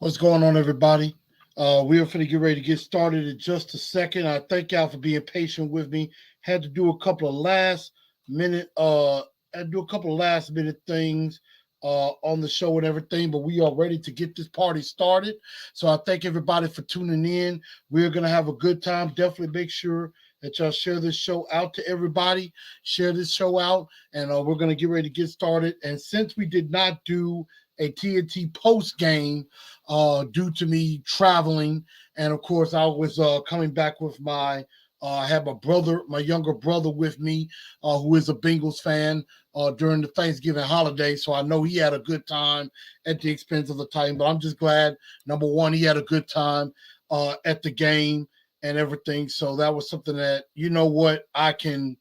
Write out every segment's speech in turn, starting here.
What's going on, everybody? We are going to get ready to get started in just a second. I thank y'all for being patient with me. Had to do a couple of minute, had to do a couple of last minute things on the show and everything, but we are ready to get this party started. So I thank everybody for tuning in. We're going to have a good time. Definitely make sure that y'all share this show out to everybody. Share this show out, and we're going to get ready to get started. And since we did not do a TNT post game due to me traveling, and of course I was coming back with I had my younger brother with me, who is a Bengals fan during the Thanksgiving holiday, so I know he had a good time at the expense of the Titans. But I'm just glad, number one, he had a good time at the game and everything. So that was something that, you know what, I can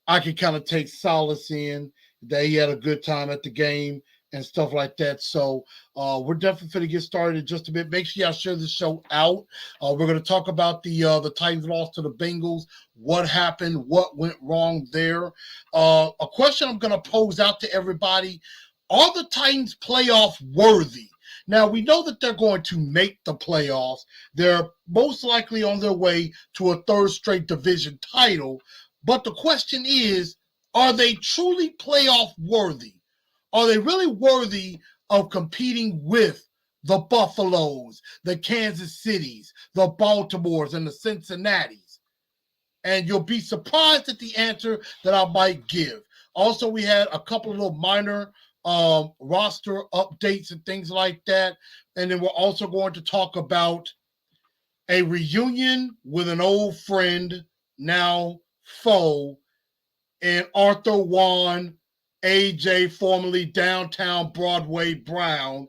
kind of take solace in, that he had a good time at the game and stuff like that. So we're definitely going to get started in just a bit. Make sure y'all share this show out. We're going to talk about the Titans loss to the Bengals, what happened, what went wrong there. A question I'm going to pose out to everybody: are the Titans playoff worthy? Now, we know that they're going to make the playoffs. They're most likely on their way to a third straight division title. But the question is, are they truly playoff worthy? Are they really worthy of competing with the Buffaloes, the Kansas Cities, the Baltimores, and the Cincinnatis? And you'll be surprised at the answer that I might give. Also, we had a couple of little minor roster updates and things like that. And then we're also going to talk about a reunion with an old friend, now foe, and Arthur Juan AJ, formerly Downtown Broadway Brown.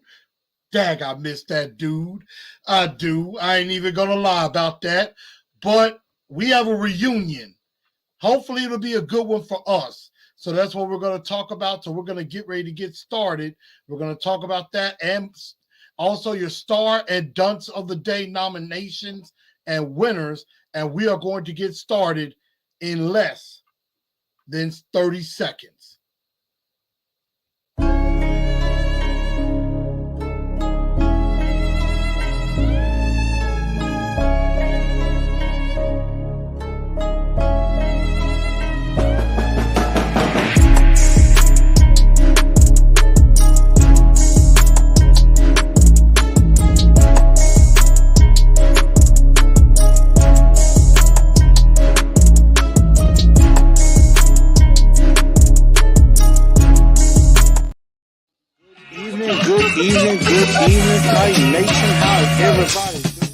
Dag, I miss that dude. I do. I ain't even going to lie about that. But we have a reunion. Hopefully it'll be a good one for us. So that's what we're going to talk about. So we're going to get ready to get started. We're going to talk about that, and also your star and dunce of the day nominations and winners. And we are going to get started in less than 30 seconds. Good evening, Titan Nation. How's everybody doing?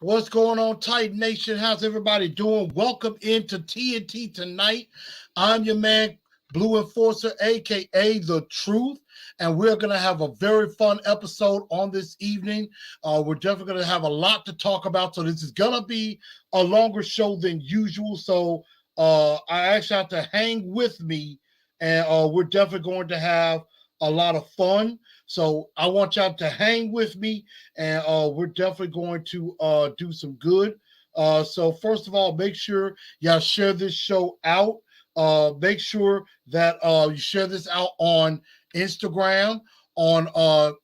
What's going on, Titan Nation? How's everybody doing? Welcome into TNT Tonight. I'm your man, Blue Enforcer, a.k.a. The Truth. And we're going to have a very fun episode on this evening. We're definitely going to have a lot to talk about. So this is going to be a longer show than usual. So I actually have to hang with me. And we're definitely going to have a lot of fun. So I want y'all to hang with me. And we're definitely going to do some good. So first of all, make sure y'all share this show out. Make sure that you share this out on Instagram, on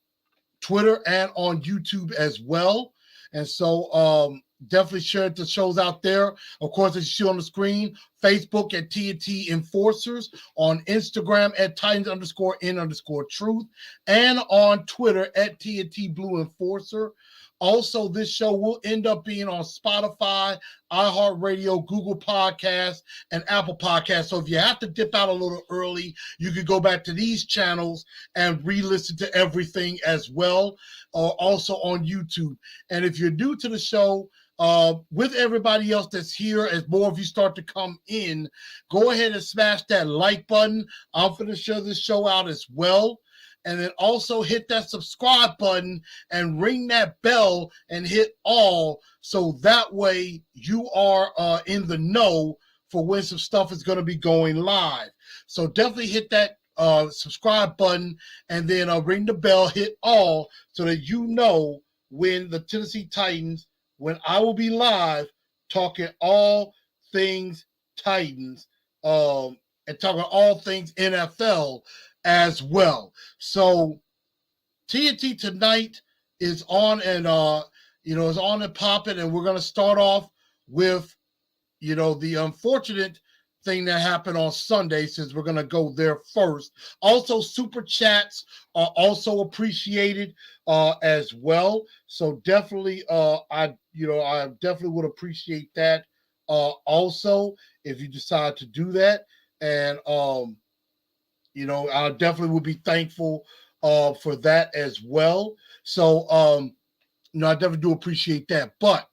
Twitter, and on YouTube as well. And so definitely share the shows out there. Of course, as you see on the screen, Facebook at TNT Enforcers, on Instagram at Titans_N_Truth, and on Twitter at TNT Blue Enforcer. Also, this show will end up being on Spotify, iHeartRadio, Google Podcasts, and Apple Podcasts. So if you have to dip out a little early, you can go back to these channels and re-listen to everything as well, also on YouTube. And if you're new to the show, with everybody else that's here, as more of you start to come in, go ahead and smash that like button. I'm going to share this show out as well. And then also hit that subscribe button and ring that bell and hit all, so that way you are in the know for when some stuff is going to be going live. So definitely hit that subscribe button and then ring the bell, hit all, so that you know when the Tennessee Titans, when I will be live talking all things Titans, and talking all things NFL as well. So TNT Tonight is on and is on and popping, and we're gonna start off with the unfortunate thing that happened on Sunday, since we're gonna go there first. Also, super chats are also appreciated as well. So definitely, I definitely would appreciate that also if you decide to do that, and I definitely would be thankful for that as well. So I definitely do appreciate that. But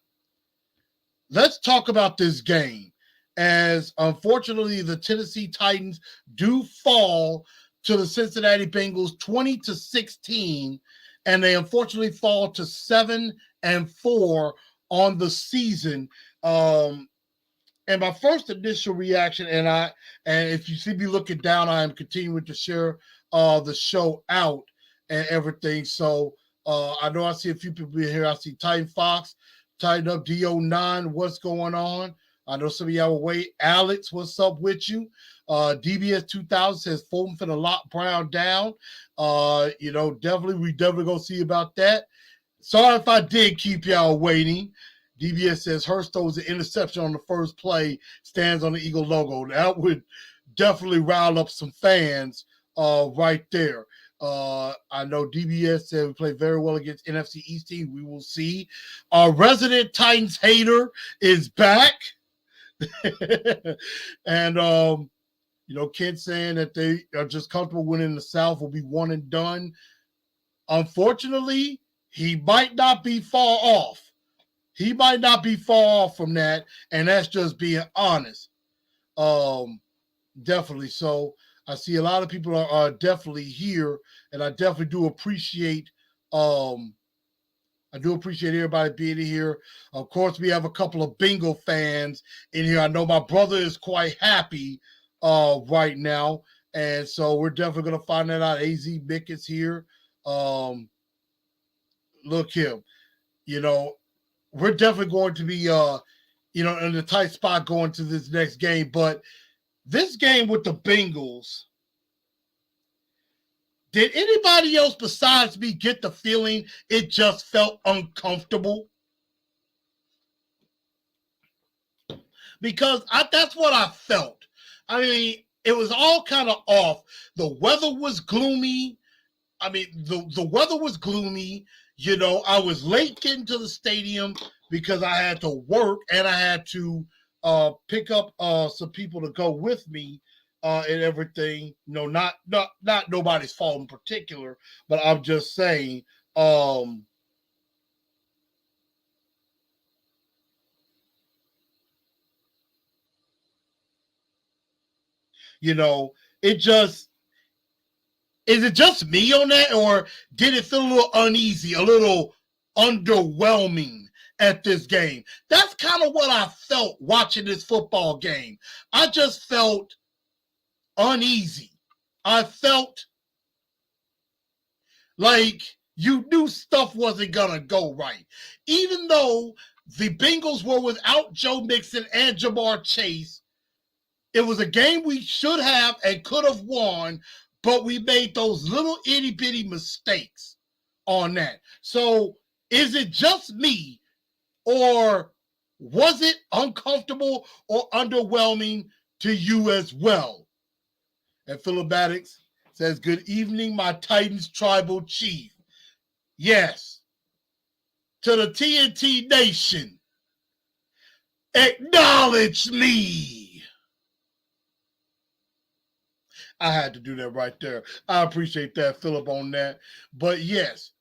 let's talk about this game, as unfortunately the Tennessee Titans do fall to the Cincinnati Bengals 20-16, and they unfortunately fall to 7-4 on the season. And my first initial reaction, and if you see me looking down, I am continuing to share the show out and everything. So I know I see a few people here. I see Titan Fox, Tighten Up DO9. What's going on? I know some of y'all will wait. Alex, what's up with you? DBS 2000 says Fulton finna lock Brown down. Definitely, we definitely gonna see about that. Sorry if I did keep y'all waiting. DBS says Hurst throws an interception on the first play, stands on the Eagle logo. That would definitely rile up some fans right there. I know DBS said we played very well against NFC East team. We will see. Our resident Titans hater is back. And Kent saying that they are just comfortable winning the South, will be one and done. Unfortunately, he might not be far off. He might not be far off from that, and that's just being honest. Definitely. So I see a lot of people are definitely here, and I definitely do appreciate everybody being here. Of course, we have a couple of Bengal fans in here. I know my brother is quite happy right now, and so we're definitely going to find that out. AZ Mick is here. Look him. We're definitely going to be in a tight spot going to this next game. But this game with the Bengals, did anybody else besides me get the feeling it just felt uncomfortable? Because that's what I felt. I mean, it was all kind of off. The weather was gloomy. I mean, the weather was gloomy. I was late getting to the stadium because I had to work, and I had to pick up some people to go with me and everything. Not nobody's fault in particular, but I'm just saying. It just. Is it just me on that, or did it feel a little uneasy, a little underwhelming at this game? That's kind of what I felt watching this football game. I just felt uneasy. I felt like you knew stuff wasn't going to go right. Even though the Bengals were without Joe Mixon and Jamar Chase, it was a game we should have and could have won, but we made those little itty bitty mistakes on that. So is it just me, or was it uncomfortable or underwhelming to you as well? And Philibatics says, good evening, my Titans tribal chief. Yes, to the TNT Nation, acknowledge me. I had to do that right there. I appreciate that, Philip, on that. But yes,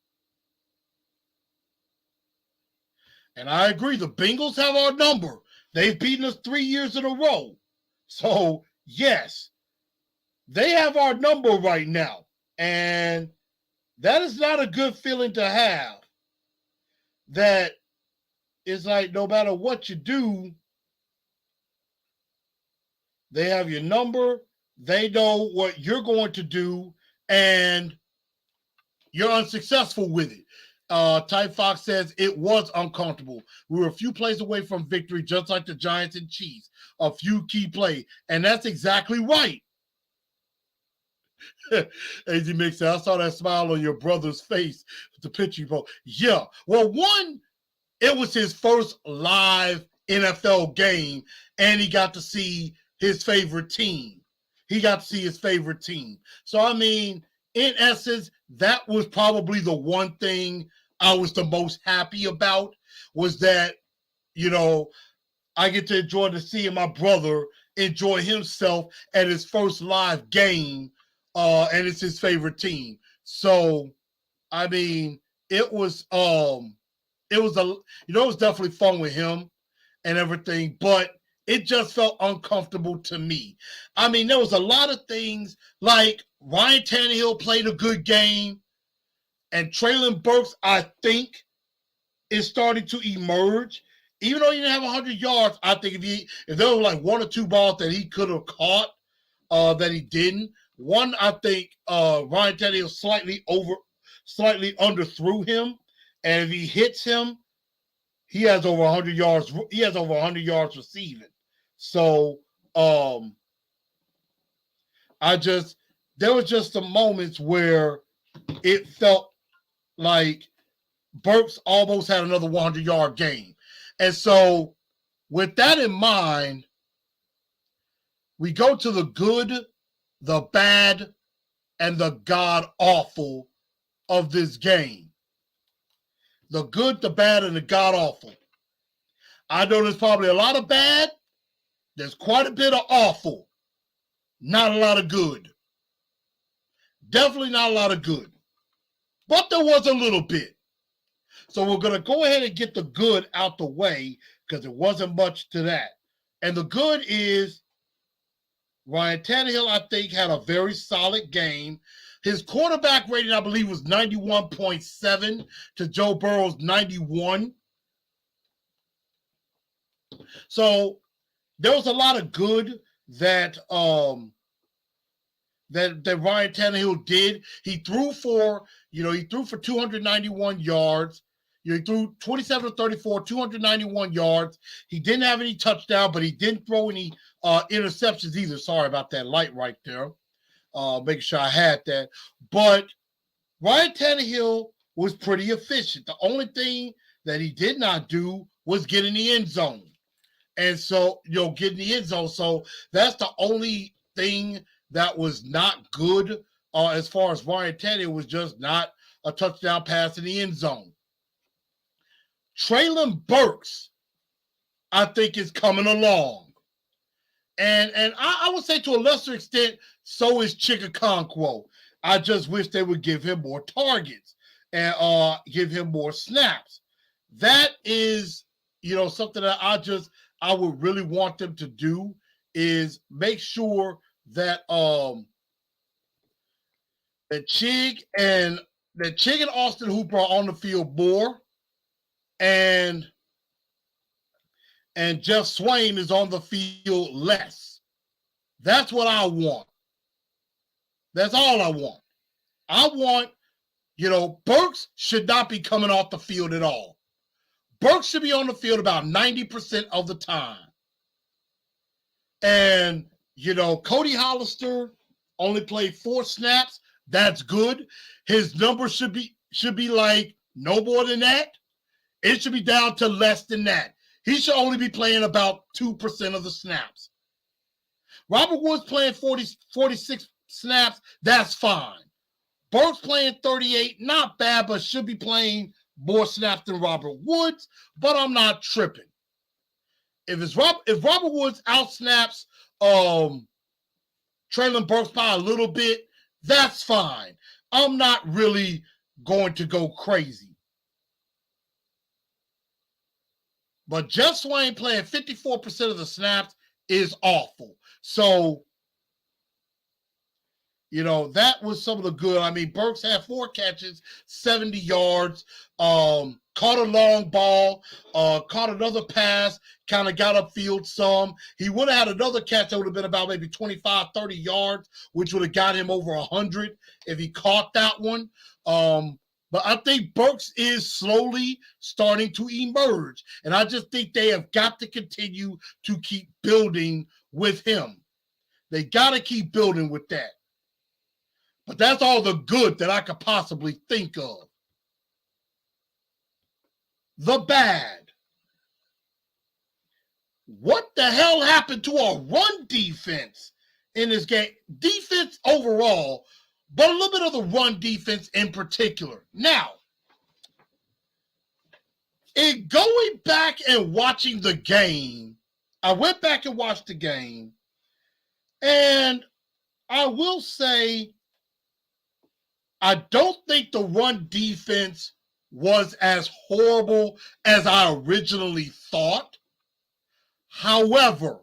and I agree, the Bengals have our number. They've beaten us 3 years in a row. So, yes, they have our number right now. And that is not a good feeling to have. That it's like no matter what you do, they have your number. They know what you're going to do, and you're unsuccessful with it. Type Fox says it was uncomfortable. We were a few plays away from victory, just like the Giants and Chiefs. A few key plays, and that's exactly right. AZ Mix said, I saw that smile on your brother's face with the picture you wrote. Yeah. Well, one, it was his first live NFL game, and he got to see his favorite team. So, I mean, in essence, that was probably the one thing I was the most happy about, was that, you know, I get to enjoy to seeing my brother enjoy himself at his first live game, and it's his favorite team. So, I mean, it was it was definitely fun with him and everything, but it just felt uncomfortable to me. I mean, there was a lot of things, like Ryan Tannehill played a good game, and Traylon Burks, I think, is starting to emerge. Even though he didn't have 100 yards, I think if there were like one or two balls that he could have caught, that he didn't. One, I think Ryan Tannehill slightly underthrew him, and if he hits him, he has over 100 yards. He has over 100 yards receiving. So there was just some moments where it felt like Burks almost had another 100-yard game. And so with that in mind, we go to the good, the bad, and the god-awful of this game. The good, the bad, and the god-awful. I know there's probably a lot of bad. There's quite a bit of awful. Not a lot of good. Definitely not a lot of good. But there was a little bit. So we're going to go ahead and get the good out the way, because there wasn't much to that. And the good is Ryan Tannehill, I think, had a very solid game. His quarterback rating, I believe, was 91.7 to Joe Burrow's 91. So there was a lot of good that that Ryan Tannehill did. He threw for 291 yards. He threw 27 to 34, 291 yards. He didn't have any touchdown, but he didn't throw any interceptions either. Sorry about that light right there. Making sure I had that. But Ryan Tannehill was pretty efficient. The only thing that he did not do was get in the end zone. And so, get in the end zone. So that's the only thing that was not good as far as Ryan Tannehill, was just not a touchdown pass in the end zone. Traylon Burks, I think, is coming along. And I would say to a lesser extent, so is Chikakonkwo. I just wish they would give him more targets and give him more snaps. That is, something that I would really want them to do, is make sure that that Chig and Austin Hooper are on the field more, and Jeff Swain is on the field less. That's what I want. That's all I want. I want, Burks should not be coming off the field at all. Burks should be on the field about 90% of the time. And, Cody Hollister only played 4 snaps. That's good. His number should be like no more than that. It should be down to less than that. He should only be playing about 2% of the snaps. Robert Woods playing 46 snaps, that's fine. Burks playing 38, not bad, but should be playing more snaps than Robert Woods, but I'm not tripping. If Robert Woods outsnaps Traylon Burks by a little bit, that's fine. I'm not really going to go crazy. But Jeff Swain playing 54% of the snaps is awful. So, that was some of the good. I mean, Burks had 4 catches, 70 yards, caught a long ball, caught another pass, kind of got upfield some. He would have had another catch that would have been about maybe 25, 30 yards, which would have got him over 100 if he caught that one. But I think Burks is slowly starting to emerge. And I just think they have got to continue to keep building with him. They got to keep building with that. But that's all the good that I could possibly think of. The bad. What the hell happened to our run defense in this game? Defense overall, but a little bit of the run defense in particular. Now, in going back and watching the game, I went back and watched the game, and I will say I don't think the run defense was as horrible as I originally thought. However,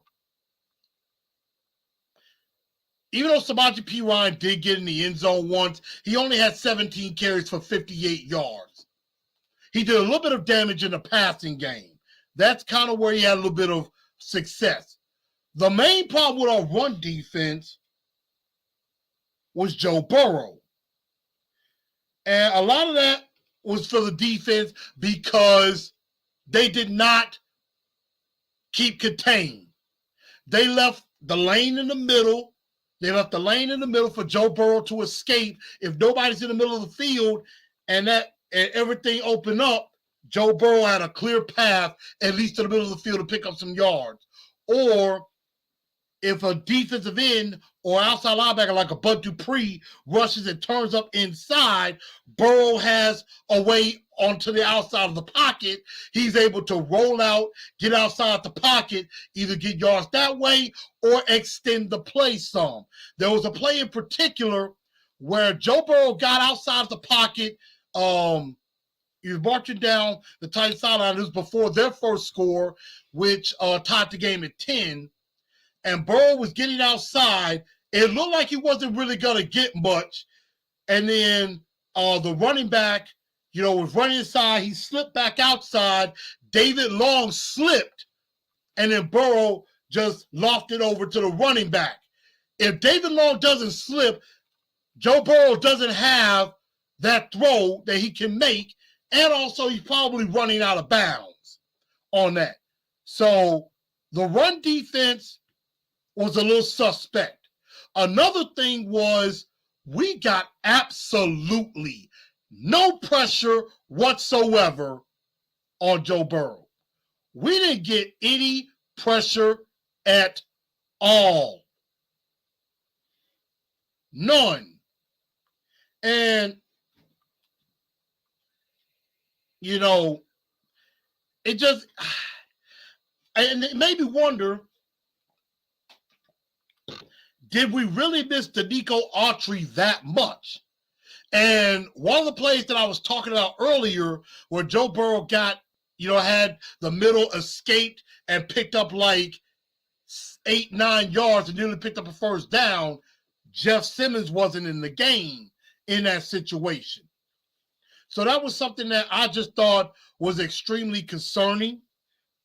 even though Samaje Perine did get in the end zone once, he only had 17 carries for 58 yards. He did a little bit of damage in the passing game. That's kind of where he had a little bit of success. The main problem with our run defense was Joe Burrow. And a lot of that was for the defense because they did not keep contained. They left the lane in the middle. They left the lane in the middle for Joe Burrow to escape. If nobody's in the middle of the field and everything opened up, Joe Burrow had a clear path at least to the middle of the field to pick up some yards. Or if a defensive end or outside linebacker like a Bud Dupree rushes and turns up inside, Burrow has a way onto the outside of the pocket. He's able to roll out, get outside the pocket, either get yards that way or extend the play some. There was a play in particular where Joe Burrow got outside the pocket. He was marching down the tight sideline. It was before their first score, which tied the game at 10. And Burrow was getting outside. It looked like he wasn't really going to get much. And then the running back, was running inside. He slipped back outside. David Long slipped. And then Burrow just lofted over to the running back. If David Long doesn't slip, Joe Burrow doesn't have that throw that he can make. And also, he's probably running out of bounds on that. So the run defense was a little suspect. Another thing was we got absolutely no pressure whatsoever on Joe Burrow. We didn't get any pressure at all. None. And, it just, and it made me wonder, did we really miss Danico Autry that much? And one of the plays that I was talking about earlier where Joe Burrow got, had the middle escaped and picked up like 8-9 yards and nearly picked up a first down, Jeff Simmons wasn't in the game in that situation. So that was something that I just thought was extremely concerning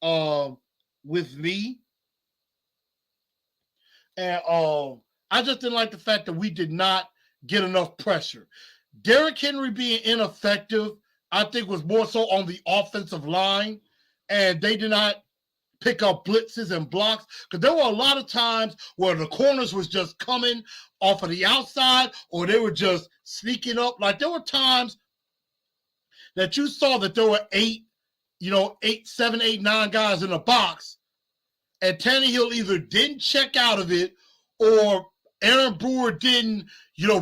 with me. And I just didn't like the fact that we did not get enough pressure. Derrick Henry being ineffective, I think, was more so on the offensive line. And they did not pick up blitzes and blocks. Because there were a lot of times where the corners was just coming off of the outside or they were just sneaking up. Like there were times that you saw that there were 7, 8, 9 guys in the box. And Tannehill either didn't check out of it or Aaron Brewer didn't,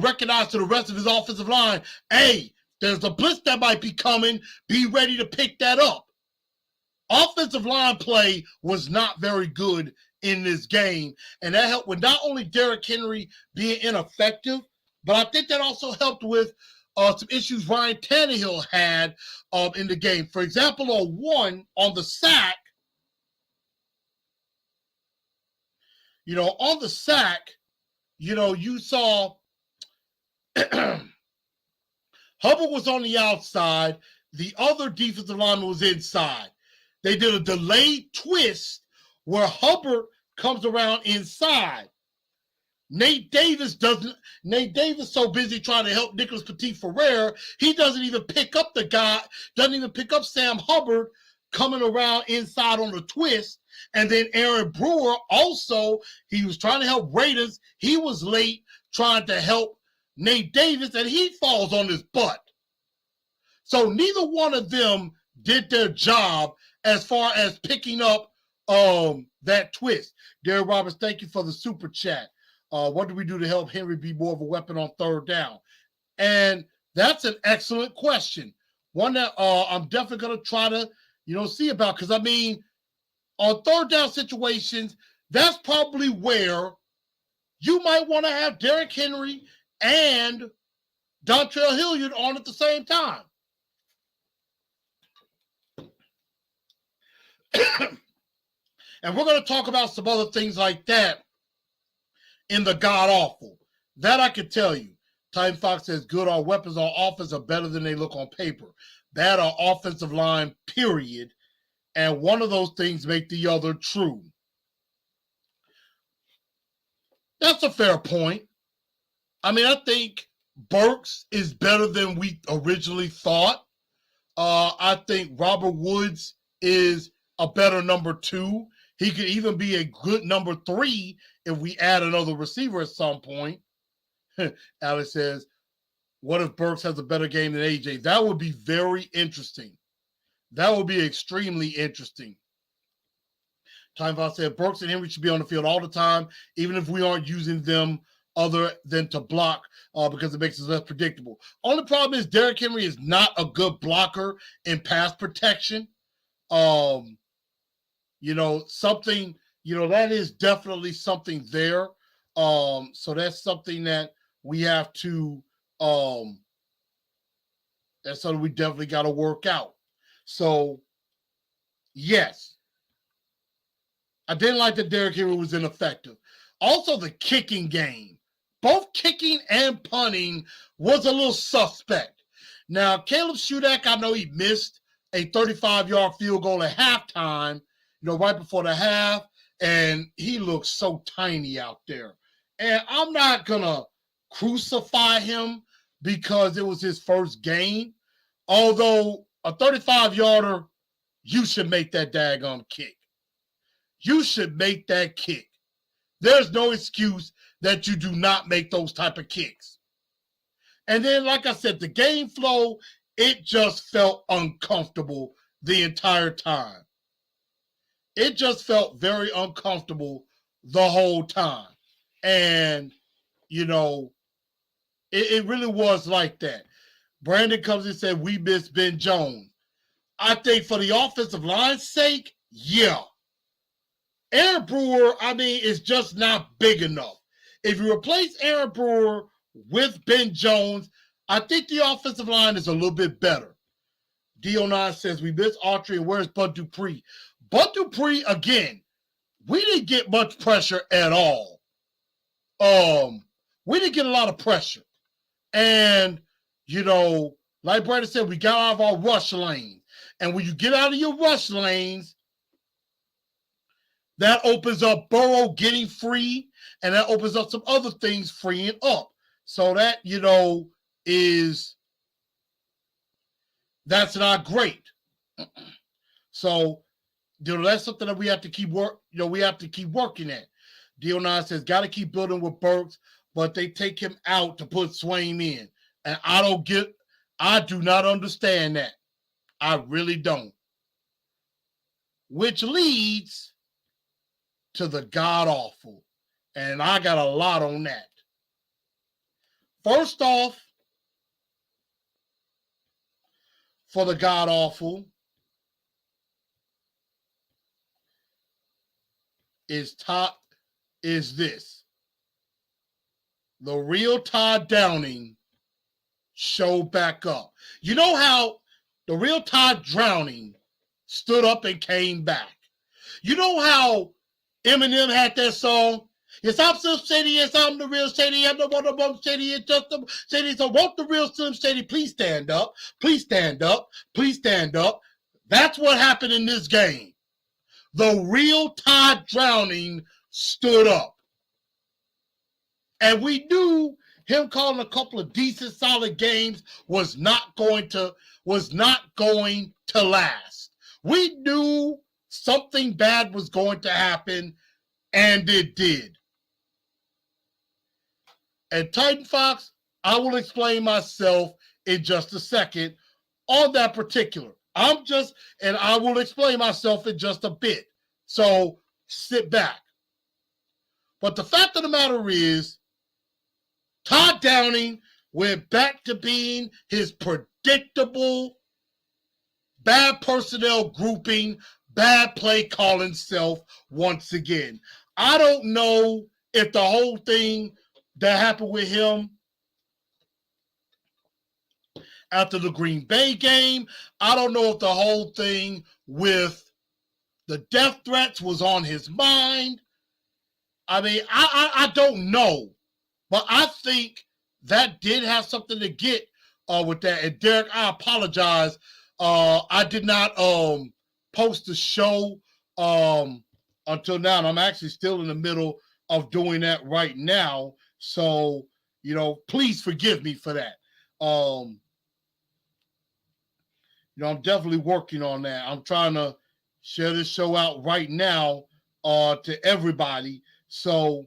recognize to the rest of his offensive line, hey, there's a blitz that might be coming. Be ready to pick that up. Offensive line play was not very good in this game. And that helped with not only Derrick Henry being ineffective, but I think that also helped with some issues Ryan Tannehill had in the game. For example, on the sack, on the sack, you saw Hubbard was on the outside. The other defensive lineman was inside. They did a delayed twist where Hubbard comes around inside. Nate Davis so busy trying to help Nicholas Petit-Ferrer, he doesn't even pick up Sam Hubbard coming around inside on the twist. And then Aaron Brewer also, he was trying to help Raiders. He was late trying to help Nate Davis, and he falls on his butt. So neither one of them did their job as far as picking up that twist. Derek Roberts, thank you for the super chat. What do we do to help Henry be more of a weapon on third down? And that's an excellent question. One that I'm definitely going to try to, see about. Because, I mean, on third down situations, that's probably where you might want to have Derrick Henry and Dontrell Hilliard on at the same time. And we're going to talk about some other things like that in the god-awful. That I can tell you. Titan Fox says, good, our weapons on offense are better than they look on paper. Bad our offensive line, period. And one of those things make the other true. That's a fair point. I mean, I think Burks is better than we originally thought. I think Robert Woods is a better number 2. He could even be a good number 3 if we add another receiver at some point. Alex says, what if Burks has a better game than AJ? That would be very interesting. That would be extremely interesting. Time Fox said, Burks and Henry should be on the field all the time, even if we aren't using them other than to block because it makes us less predictable. Only problem is Derrick Henry is not a good blocker in pass protection. That is definitely something there. So that's something that we have to, that's something we definitely got to work out. So, yes, I didn't like that Derrick Henry was ineffective. Also, the kicking game, both kicking and punting, was a little suspect. Now, Caleb Shudak, I know he missed a 35-yard field goal at halftime, right before the half, and he looks so tiny out there. And I'm not going to crucify him because it was his first game, although a 35-yarder, you should make that daggone kick. You should make that kick. There's no excuse that you do not make those type of kicks. And then, like I said, the game flow, it just felt uncomfortable the entire time. It just felt very uncomfortable the whole time. And, it really was like that. Brandon comes and said, we miss Ben Jones. I think for the offensive line's sake, yeah. Aaron Brewer, is just not big enough. If you replace Aaron Brewer with Ben Jones, I think the offensive line is a little bit better. Dio9 says, we miss Autry, and where's Bud Dupree? Bud Dupree, again, we didn't get much pressure at all. We didn't get a lot of pressure. And, like Brandon said, we got out of our rush lanes. And when you get out of your rush lanes, that opens up Burrow getting free, and that opens up some other things freeing up. So that, that's not great. So, that's something that we have to keep working at. Dio9 says, got to keep building with Burks, but they take him out to put Swain in. And I do not understand that. I really don't. Which leads to the god-awful. And I got a lot on that. First off, for the god-awful is this. The real Todd Downing showed back up. You know how the real Todd Downing stood up and came back? You know how Eminem had that song? Yes, I'm Slim Shady. Yes, I'm the real Shady. I'm the one of them Shady. It's just the Shady. So won't the real Slim Shady please stand up? Please stand up. Please stand up. That's what happened in this game. The real Todd Downing stood up. And we knew him calling a couple of decent, solid games was not going to last. We knew something bad was going to happen, and it did. And Titan Fox, I will explain myself in just a second on that particular. I will explain myself in just a bit. So sit back. But the fact of the matter is, Todd Downing went back to being his predictable bad personnel grouping, bad play calling self once again. I don't know if the whole thing that happened with him after the Green Bay game, I don't know if the whole thing with the death threats was on his mind. I mean, I don't know. But I think that did have something to get with that. And Derek, I apologize. I did not post the show until now. And I'm actually still in the middle of doing that right now. So, please forgive me for that. I'm definitely working on that. I'm trying to share this show out right now to everybody. So,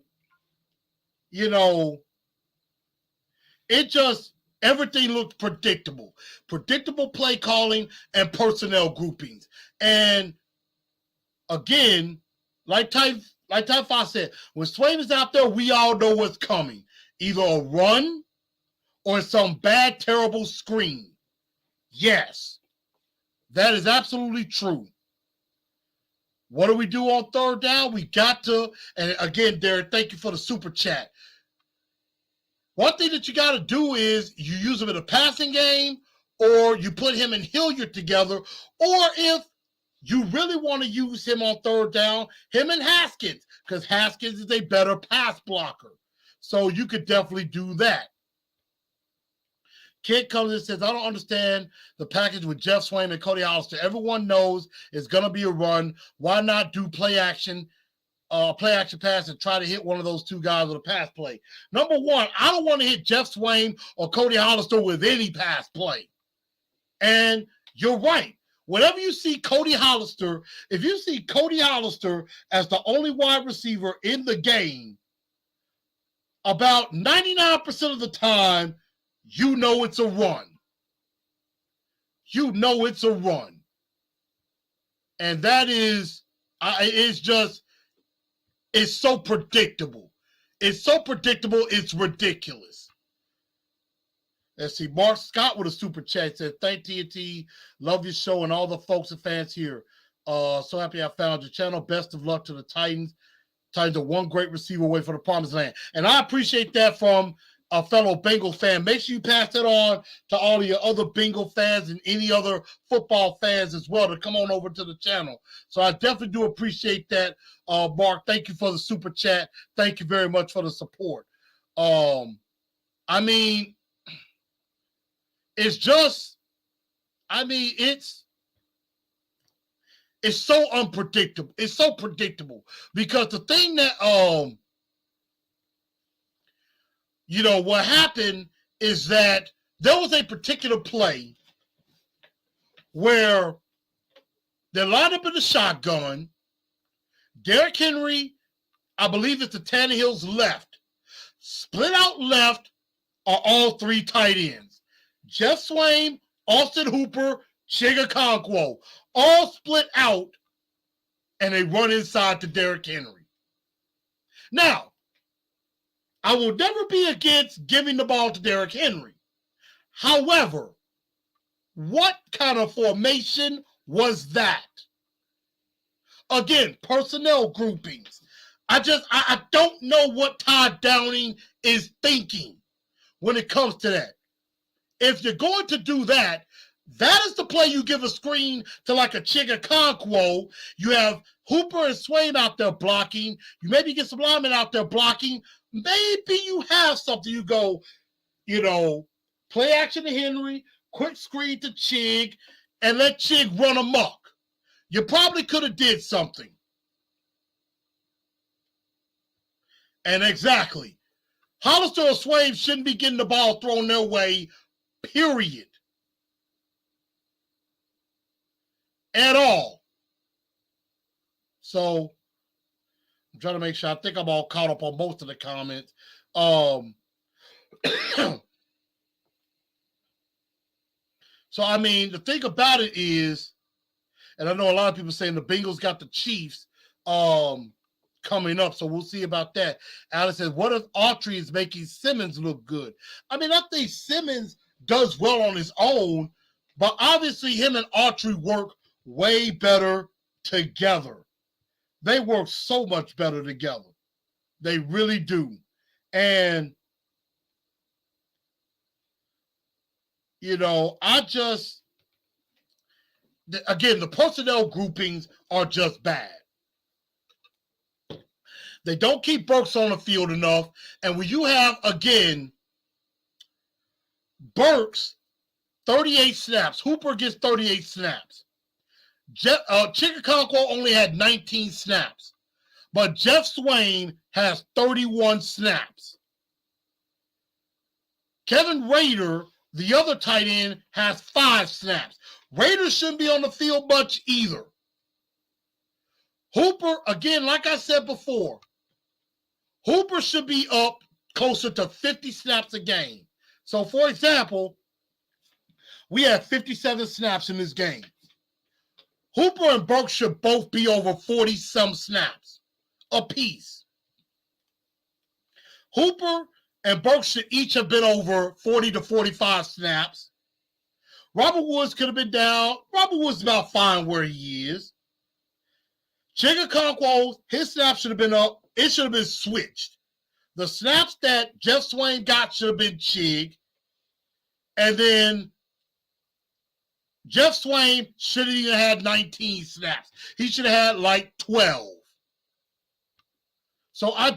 everything looked predictable. Predictable play calling and personnel groupings. And again, like Ty Fox said, when Swain is out there, we all know what's coming. Either a run or some bad, terrible screen. Yes, that is absolutely true. What do we do on third down? We got to, and again, Derek, thank you for the super chat. One thing that you got to do is you use him in a passing game, or you put him and Hilliard together, or if you really want to use him on third down, him and Haskins, because Haskins is a better pass blocker. So you could definitely do that. Kid comes and says, I don't understand the package with Jeff Swain and Cody Hollister. Everyone knows it's going to be a run. Why not do play action pass and try to hit one of those two guys with a pass play? Number one, I don't want to hit Jeff Swain or Cody Hollister with any pass play. And you're right. Whenever you see Cody Hollister, if you see Cody Hollister as the only wide receiver in the game, about 99% of the time, you know it's a run. You know it's a run. And that is, it's so predictable. It's so predictable, it's ridiculous. Let's see. Mark Scott with a super chat said, thank TNT, love your show and all the folks and fans here. So happy I found your channel. Best of luck to the Titans. Titans are one great receiver away from the promised land. And I appreciate that from a fellow Bengal fan. Make sure you pass that on to all of your other Bengal fans and any other football fans as well to come on over to the channel. So I definitely do appreciate that, Mark. Thank you for the super chat. Thank you very much for the support. It's so unpredictable. It's so predictable because the thing that, what happened is that there was a particular play where they lined up in the shotgun. Derrick Henry, I believe it's the Tannehill's left. Split out left are all three tight ends. Jeff Swain, Austin Hooper, Chigakonkwo, all split out, and they run inside to Derrick Henry. Now, I will never be against giving the ball to Derrick Henry. However, what kind of formation was that? Again, personnel groupings. I don't know what Todd Downing is thinking when it comes to that. If you're going to do that, that is the play you give a screen to like a Chigakonkwo. You have Hooper and Swain out there blocking. You maybe get some linemen out there blocking. Maybe you have something. You go, play action to Henry, quick screen to Chig, and let Chig run amok. You probably could have did something. And exactly. Hollister or Swain shouldn't be getting the ball thrown their way, period. At all. So I'm trying to make sure. I think I'm all caught up on most of the comments. So, I mean, the thing about it is, and I know a lot of people saying the Bengals got the Chiefs coming up, so we'll see about that. Alice says, what if Autry is making Simmons look good? I mean, I think Simmons does well on his own, but obviously him and Autry work way better together. They work so much better together. They really do. And, you know, again, the personnel groupings are just bad. They don't keep Burks on the field enough. And when you have, again, Burks, 38 snaps. Hooper gets 38 snaps. Chickaconquo only had 19 snaps. But Jeff Swain has 31 snaps. Kevin Rader, the other tight end, has 5 snaps. Rader shouldn't be on the field much either. Hooper, again, like I said before, Hooper should be up closer to 50 snaps a game. So, for example, we had 57 snaps in this game. Hooper and Burks should both be over 40-some snaps apiece. Hooper and Burks should each have been over 40 to 45 snaps. Robert Woods could have been down. Robert Woods is about fine where he is. Chickaconquo, his snaps should have been up. It should have been switched. The snaps that Jeff Swain got should have been Chig. And then Jeff Swain should have even had 19 snaps. He should have had like 12. So I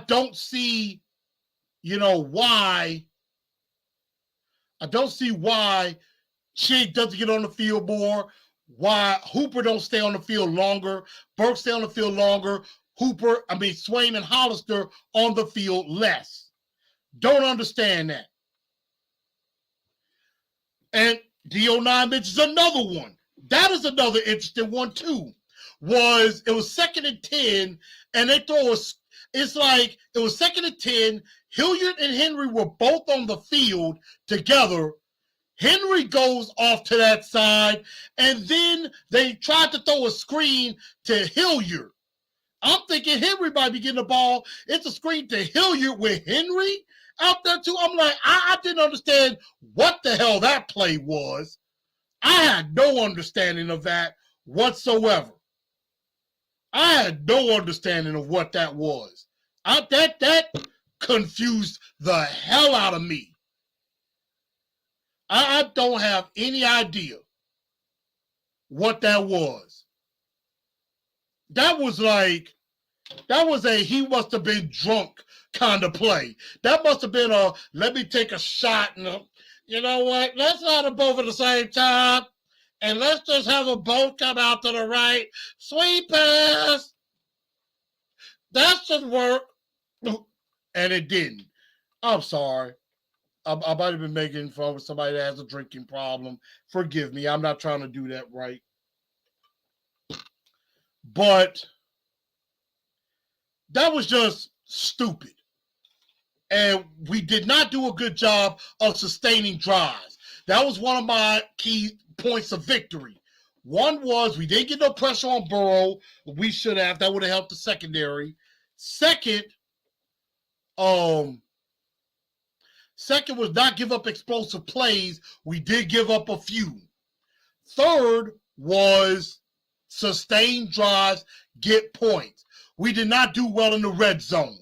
don't see, why. I don't see why Chig doesn't get on the field more, why Hooper don't stay on the field longer, Burke stay on the field longer, Swain and Hollister on the field less. Don't understand that. And D09 mentions another one. That is another interesting one too. It was 2nd and 10, and they throw it's like it was 2nd and 10. Hilliard and Henry were both on the field together. Henry goes off to that side, and then they tried to throw a screen to Hilliard. I'm thinking Henry might be getting the ball. It's a screen to Hilliard with Henry out there too. I'm like, I didn't understand what the hell that play was. I had no understanding of that whatsoever. I had no understanding of what that was. That confused the hell out of me. I don't have any idea what that was. That was a he must have been drunk kind of play. That must have been a let me take a shot and you know what? Let's not have both at the same time. And let's just have a boat come out to the right. Sweet pass. That should work. And it didn't. I'm sorry. I might have been making fun of somebody that has a drinking problem. Forgive me. I'm not trying to do that right. But that was just stupid. And we did not do a good job of sustaining drives. That was one of my key points of victory. One was we didn't get no pressure on Burrow. We should have. That would have helped the secondary. Second was not give up explosive plays. We did give up a few. Third was sustain drives, get points. We did not do well in the red zone.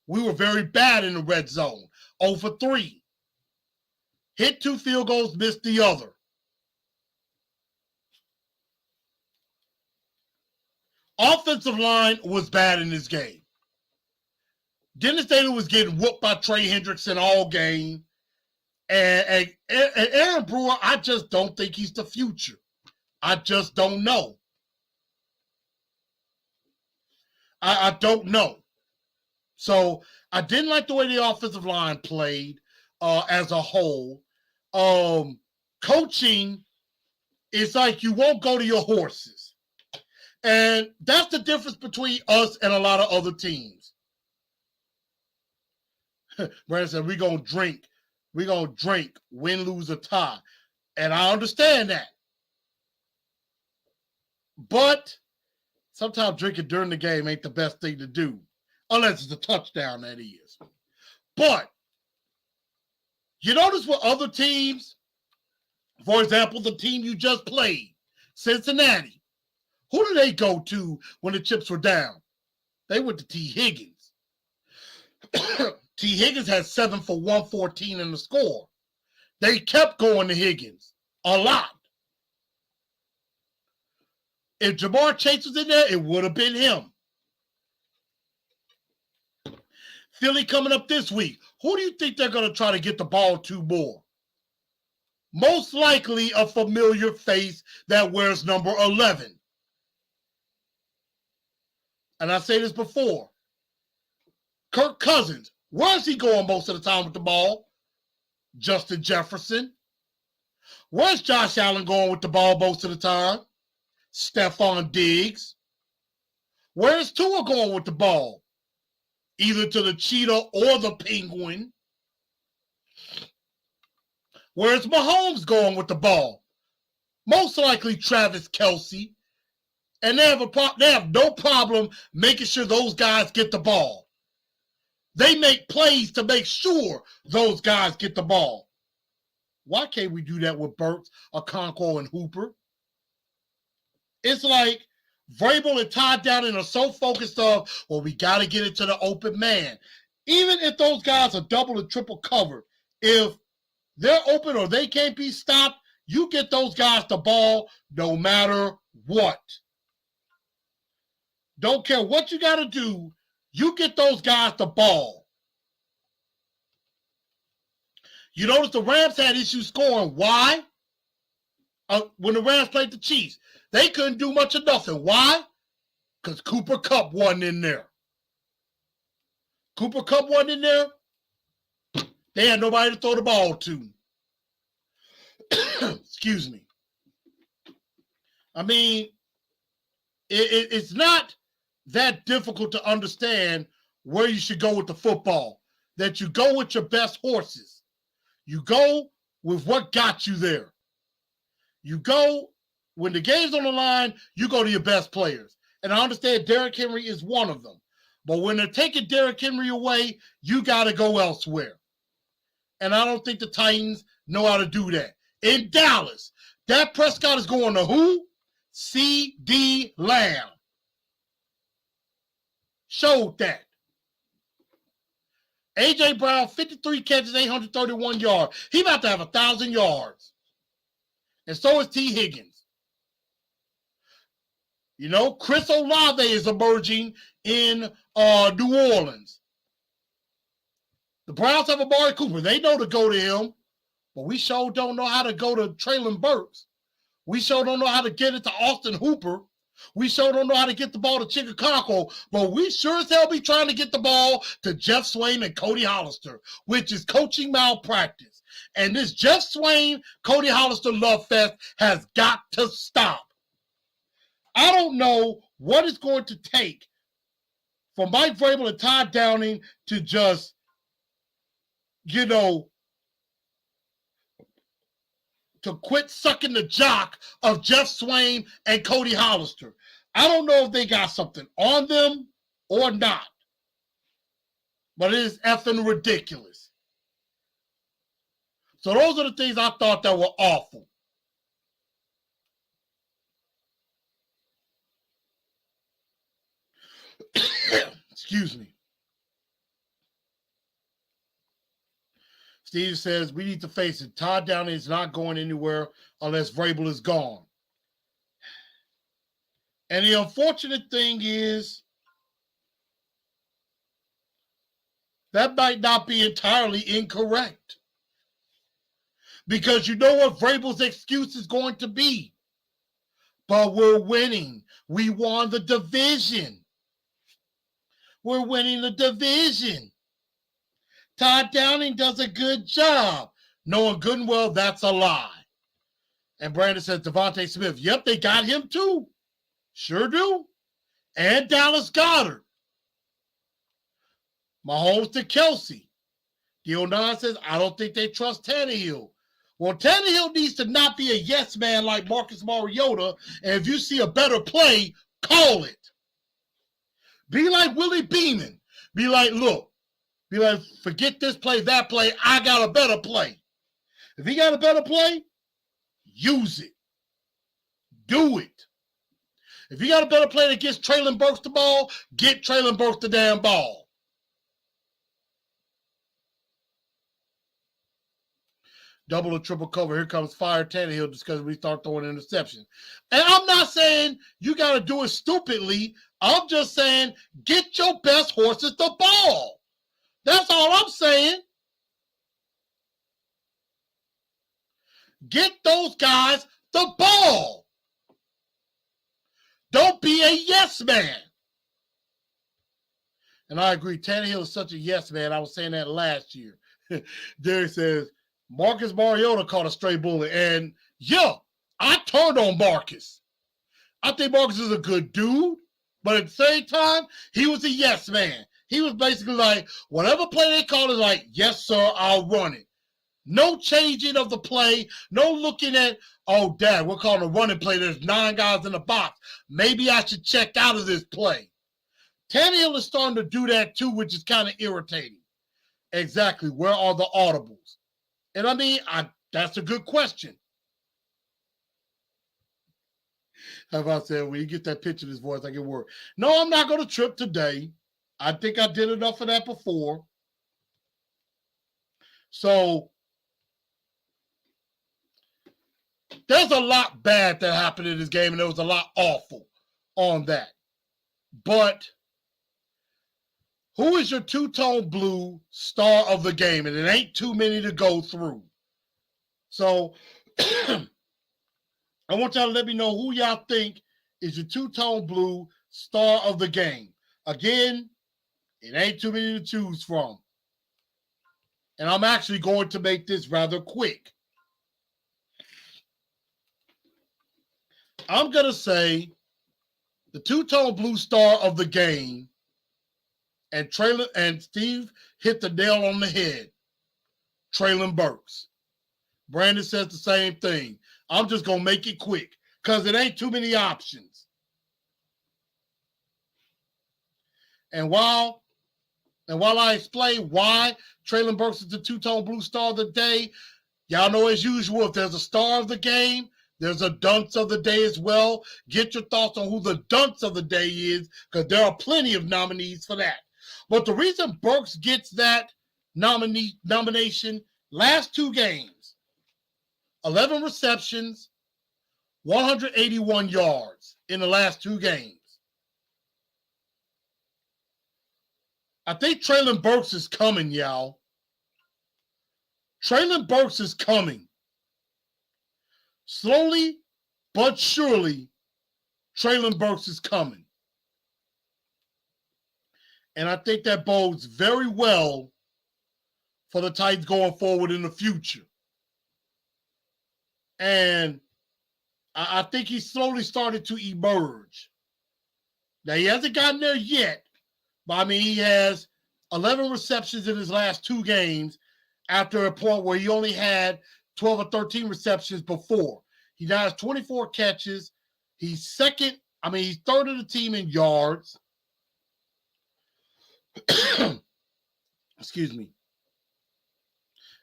We were very bad in the red zone. 0 for 3. Hit 2 field goals, missed the other. Offensive line was bad in this game. Dennis Taylor was getting whooped by Trey Hendrickson all game. And Aaron Brewer, I just don't think he's the future. I just don't know. I don't know. So I didn't like the way the offensive line played as a whole. Coaching is like you won't go to your horses. And that's the difference between us and a lot of other teams. Brandon said, we're going to drink. We're going to drink, win, lose, or tie. And I understand that. But sometimes drinking during the game ain't the best thing to do. Unless it's a touchdown, that is. But you notice what other teams, for example, the team you just played, Cincinnati, who did they go to when the chips were down? They went to T. Higgins. T. Higgins had 7 for 114 in the score. They kept going to Higgins a lot. If Jamar Chase was in there, it would have been him. Philly coming up this week. Who do you think they're going to try to get the ball to more? Most likely a familiar face that wears number 11. And I say this before. Kirk Cousins, where's he going most of the time with the ball? Justin Jefferson. Where's Josh Allen going with the ball most of the time? Stephon Diggs. Where's Tua going with the ball? Either to the cheetah or the penguin. Where's Mahomes going with the ball? Most likely Travis Kelce. And they have no problem making sure those guys get the ball. They make plays to make sure those guys get the ball. Why can't we do that with Burks, Okonkwo, and Hooper? It's like Vrabel and Todd Downing are so focused on, well, we got to get it to the open man. Even if those guys are double and triple covered, if they're open or they can't be stopped, you get those guys the ball no matter what. Don't care what you got to do, you get those guys the ball. You notice the Rams had issues scoring. Why? When the Rams played the Chiefs, they couldn't do much of nothing. Why? Because Cooper Kupp wasn't in there. Cooper Kupp wasn't in there. They had nobody to throw the ball to. Excuse me. I mean, it's not that difficult to understand where you should go with the football. That you go with your best horses. You go with what got you there. You go, when the game's on the line, you go to your best players. And I understand Derrick Henry is one of them. But when they're taking Derrick Henry away, you got to go elsewhere. And I don't think the Titans know how to do that. In Dallas, Dak Prescott is going to who? C.D. Lamb. Showed that. A.J. Brown, 53 catches, 831 yards. He about to have 1,000 yards. And so is T. Higgins. You know, Chris Olave is emerging in New Orleans. The Browns have Amari Cooper. They know to go to him. But we sure don't know how to go to Traylon Burks. We sure don't know how to get it to Austin Hooper. We sure don't know how to get the ball to Chicago, but we sure as hell be trying to get the ball to Jeff Swain and Cody Hollister, which is coaching malpractice. And this Jeff Swain, Cody Hollister love fest has got to stop. I don't know what it's going to take for Mike Vrabel and Todd Downing to just, to quit sucking the jock of Jeff Swain and Cody Hollister. I don't know if they got something on them or not. But it is effing ridiculous. So those are the things I thought that were awful. Excuse me. Steve says, we need to face it. Todd Downing is not going anywhere unless Vrabel is gone. And the unfortunate thing is that might not be entirely incorrect. Because you know what Vrabel's excuse is going to be. But we're winning. We won the division. We're winning the division. Todd Downing does a good job. Knowing good and well that's a lie. And Brandon says Devontae Smith. Yep, they got him too. Sure do. And Dallas Goedert. Mahomes to Kelsey. D09 says, I don't think they trust Tannehill. Well, Tannehill needs to not be a yes man like Marcus Mariota. And if you see a better play, call it. Be like Willie Beeman. Be like, look. Be like, forget this play, that play. I got a better play. If he got a better play, use it. Do it. If you got a better play that gets Traylon Burks the ball, get Traylon Burks the damn ball. Double or triple cover. Here comes Fire Tannehill because we start throwing interceptions. And I'm not saying you got to do it stupidly. I'm just saying get your best horses the ball. That's all I'm saying. Get those guys the ball. Don't be a yes man. And I agree. Tannehill is such a yes man. I was saying that last year. Derek says, Marcus Mariota caught a stray bullet. And yeah, I turned on Marcus. I think Marcus is a good dude. But at the same time, he was a yes man. He was basically like, whatever play they call is like, yes, sir, I'll run it. No changing of the play. No looking at, oh, dad, we're calling a running play. There's 9 guys in the box. Maybe I should check out of this play. Tannehill is starting to do that too, which is kind of irritating. Exactly. Where are the audibles? And I mean, that's a good question. How about saying, when you get that pitch in his voice, I get worried. No, I'm not going to trip today. I think I did enough of that before. So, there's a lot bad that happened in this game, and there was a lot awful on that. But who is your two-tone blue star of the game? And it ain't too many to go through. So, I want y'all to let me know who y'all think is your two-tone blue star of the game. Again, it ain't too many to choose from. And I'm actually going to make this rather quick. I'm going to say the two-tone blue star of the game, and Steve hit the nail on the head, Traylon Burks. Brandon says the same thing. I'm just going to make it quick because it ain't too many options. And while I explain why Traylon Burks is the two-tone blue star of the day, y'all know as usual, if there's a star of the game, there's a dunce of the day as well. Get your thoughts on who the dunce of the day is, because there are plenty of nominees for that. But the reason Burks gets that nomination, last 2 games, 11 receptions, 181 yards in the last 2 games. I think Traylon Burks is coming, y'all. Traylon Burks is coming. Slowly but surely, Traylon Burks is coming. And I think that bodes very well for the Titans going forward in the future. And I think he's slowly started to emerge. Now, he hasn't gotten there yet, but I mean, he has 11 receptions in his last 2 games after a point where he only had 12 or 13 receptions before. He now has 24 catches. He's third of the team in yards. Excuse me.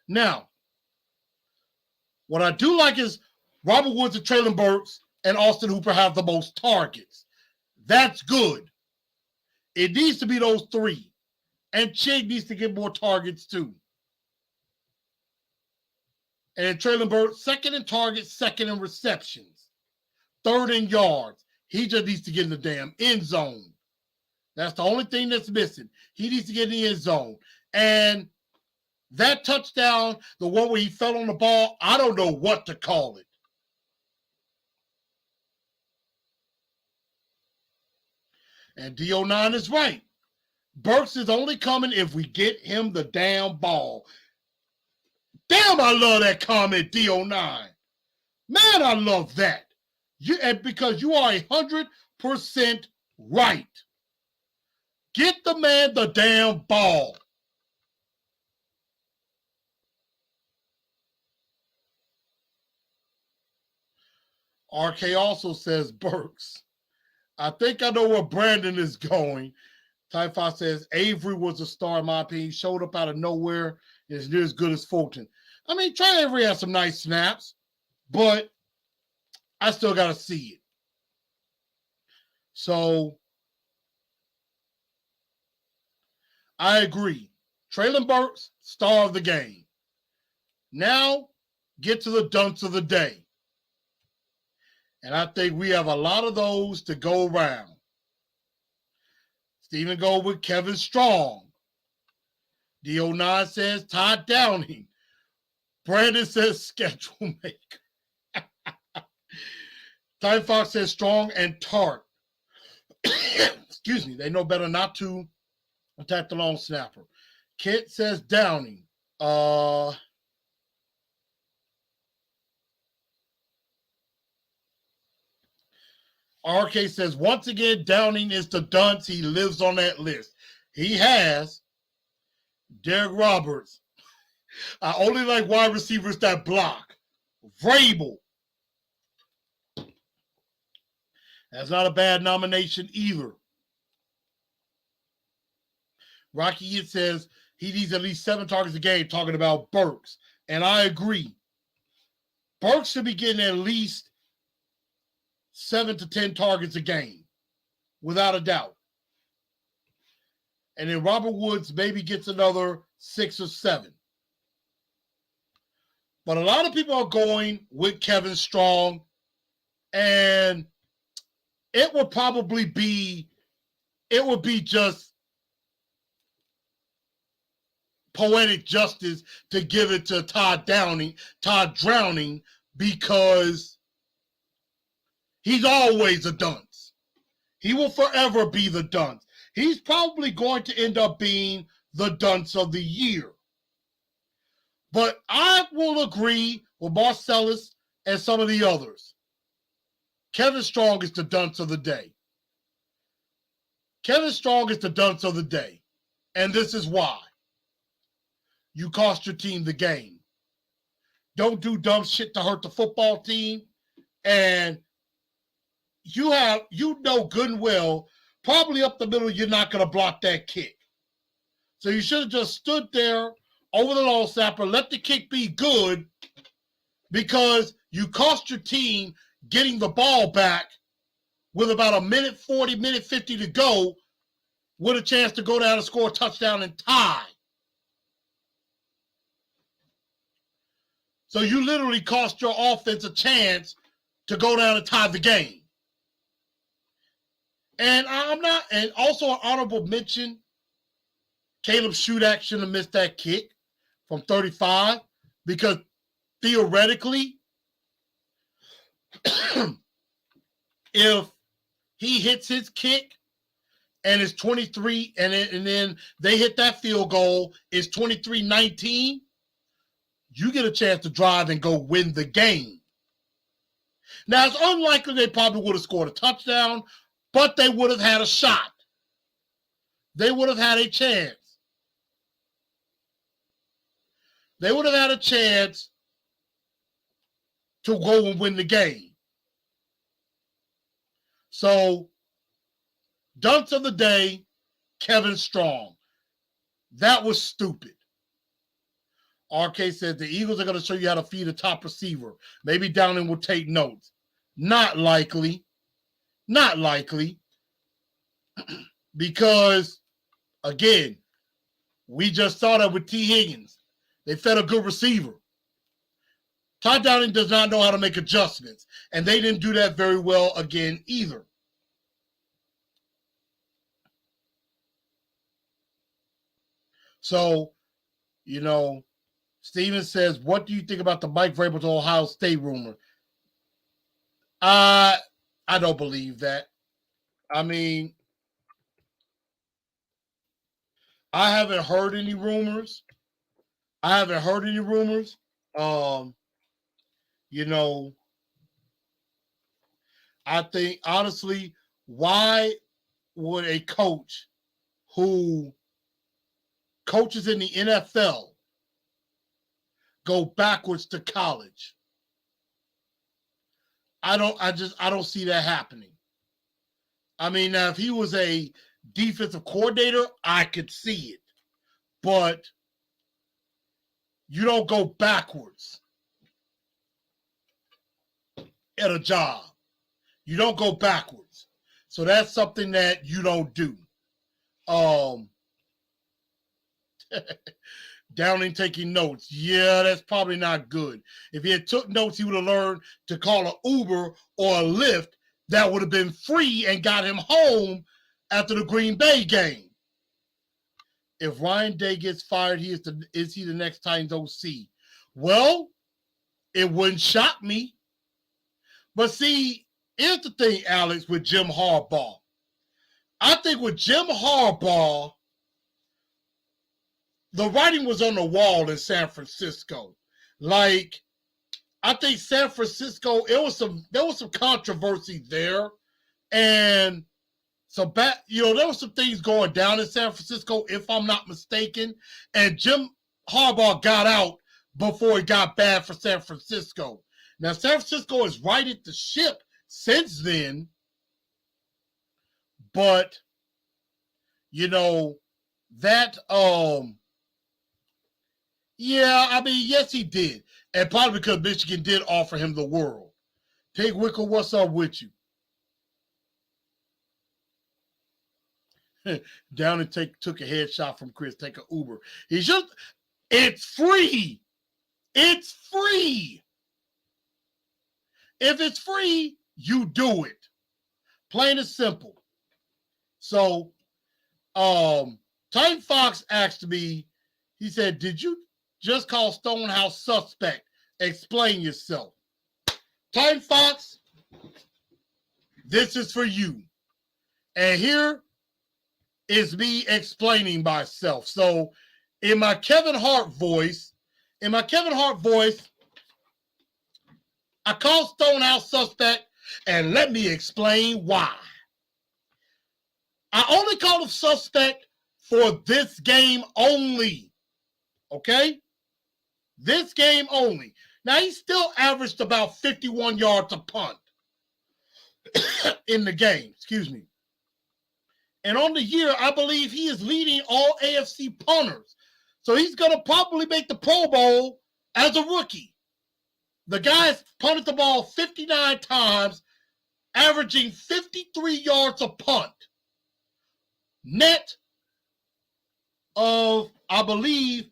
Now, what I do like is Robert Woods and Traylon Burks and Austin Hooper have the most targets. That's good. It needs to be those 3. And Chig needs to get more targets too. And Traylon Burks, 2nd in targets, 2nd in receptions, 3rd in yards. He just needs to get in the damn end zone. That's the only thing that's missing. He needs to get in the end zone. And that touchdown, the one where he fell on the ball, I don't know what to call it. And D09 is right. Burks is only coming if we get him the damn ball. Damn, I love that comment, D09. Man, I love that. Because you are 100% right. Get the man the damn ball. RK also says, Burks, I think I know where Brandon is going. Typhon says, Avery was a star in my opinion. He showed up out of nowhere. Is near as good as Fulton. I mean, Trey Avery has some nice snaps, but I still got to see it. So, I agree. Traylon Burks, star of the game. Now, get to the dunks of the day. And I think we have a lot of those to go around. Stephen go with Kevin Strong. D09 says Todd Downing. Brandon says schedule maker. Ty Fox says Strong and Tart. Excuse me. They know better not to attack the long snapper. Kit says Downing. RK says, once again, Downing is the dunce. He lives on that list. He has. Derek Roberts. I only like wide receivers that block. Vrabel. That's not a bad nomination either. Rocky It says he needs at least 7 targets a game, talking about Burks. And I agree. Burks should be getting at least 7 to 10 targets a game, without a doubt. And then Robert Woods maybe gets another 6 or 7. But a lot of people are going with Kevin Strong, and it would be just poetic justice to give it to Todd Drowning, because he's always a dunce. He will forever be the dunce. He's probably going to end up being the dunce of the year. But I will agree with Marcellus and some of the others. Kevin Strong is the dunce of the day. Kevin Strong is the dunce of the day. And this is why. You cost your team the game. Don't do dumb shit to hurt the football team. And you know good and well, probably up the middle, you're not going to block that kick. So you should have just stood there over the long snapper, let the kick be good, because you cost your team getting the ball back with about a minute 40, minute 50 to go, with a chance to go down and score a touchdown and tie. So you literally cost your offense a chance to go down and tie the game. And also an honorable mention, Caleb Shudak shouldn't have missed that kick from 35, because theoretically, if he hits his kick and it's 23, and then they hit that field goal, it's 23-19, you get a chance to drive and go win the game. Now, it's unlikely they probably would have scored a touchdown, but they would have had a shot. They would have had a chance. They would have had a chance to go and win the game. So, dunce of the day, Kevin Strong. That was stupid. RK said the Eagles are going to show you how to feed a top receiver. Maybe Downing will take notes. Not likely. Not likely. Because, again, we just saw that with T. Higgins. They fed a good receiver. Todd Downing does not know how to make adjustments, and they didn't do that very well again either. So, Steven says, what do you think about the Mike Vrabel to Ohio State rumor? I don't believe that. I mean, I haven't heard any rumors. I haven't heard any rumors. You know, I think honestly, why would a coach who coaches in the NFL go backwards to college? I don't see that happening. I mean, now if he was a defensive coordinator, I could see it. But you don't go backwards at a job. You don't go backwards. So that's something that you don't do. Downing taking notes. Yeah, that's probably not good. If he had took notes, he would have learned to call an Uber or a Lyft that would have been free and got him home after the Green Bay game. If Ryan Day gets fired, is he the next Titans OC? Well, it wouldn't shock me. But see, here's the thing, Alex, with Jim Harbaugh. I think with Jim Harbaugh, the writing was on the wall in San Francisco. Like, I think San Francisco, there was some controversy there, and there were some things going down in San Francisco, if I'm not mistaken. And Jim Harbaugh got out before it got bad for San Francisco. Now, San Francisco has righted the ship since then, but that yeah, I mean, yes, he did. And probably because Michigan did offer him the world. Take Wickle, what's up with you? Down and took a headshot from Chris. Take an Uber. It's free. It's free. If it's free, you do it. Plain and simple. So, Titan Fox asked me, he said, did you just call Stonehouse suspect? Explain yourself. Titan Fox, this is for you. And here is me explaining myself. So in my Kevin Hart voice, I call Stonehouse suspect, and let me explain why. I only call him suspect for this game only. Okay? This game only. Now, he still averaged about 51 yards a punt in the game. Excuse me. And on the year, I believe he is leading all AFC punters. So he's going to probably make the Pro Bowl as a rookie. The guy's punted the ball 59 times, averaging 53 yards a punt. Net of, I believe,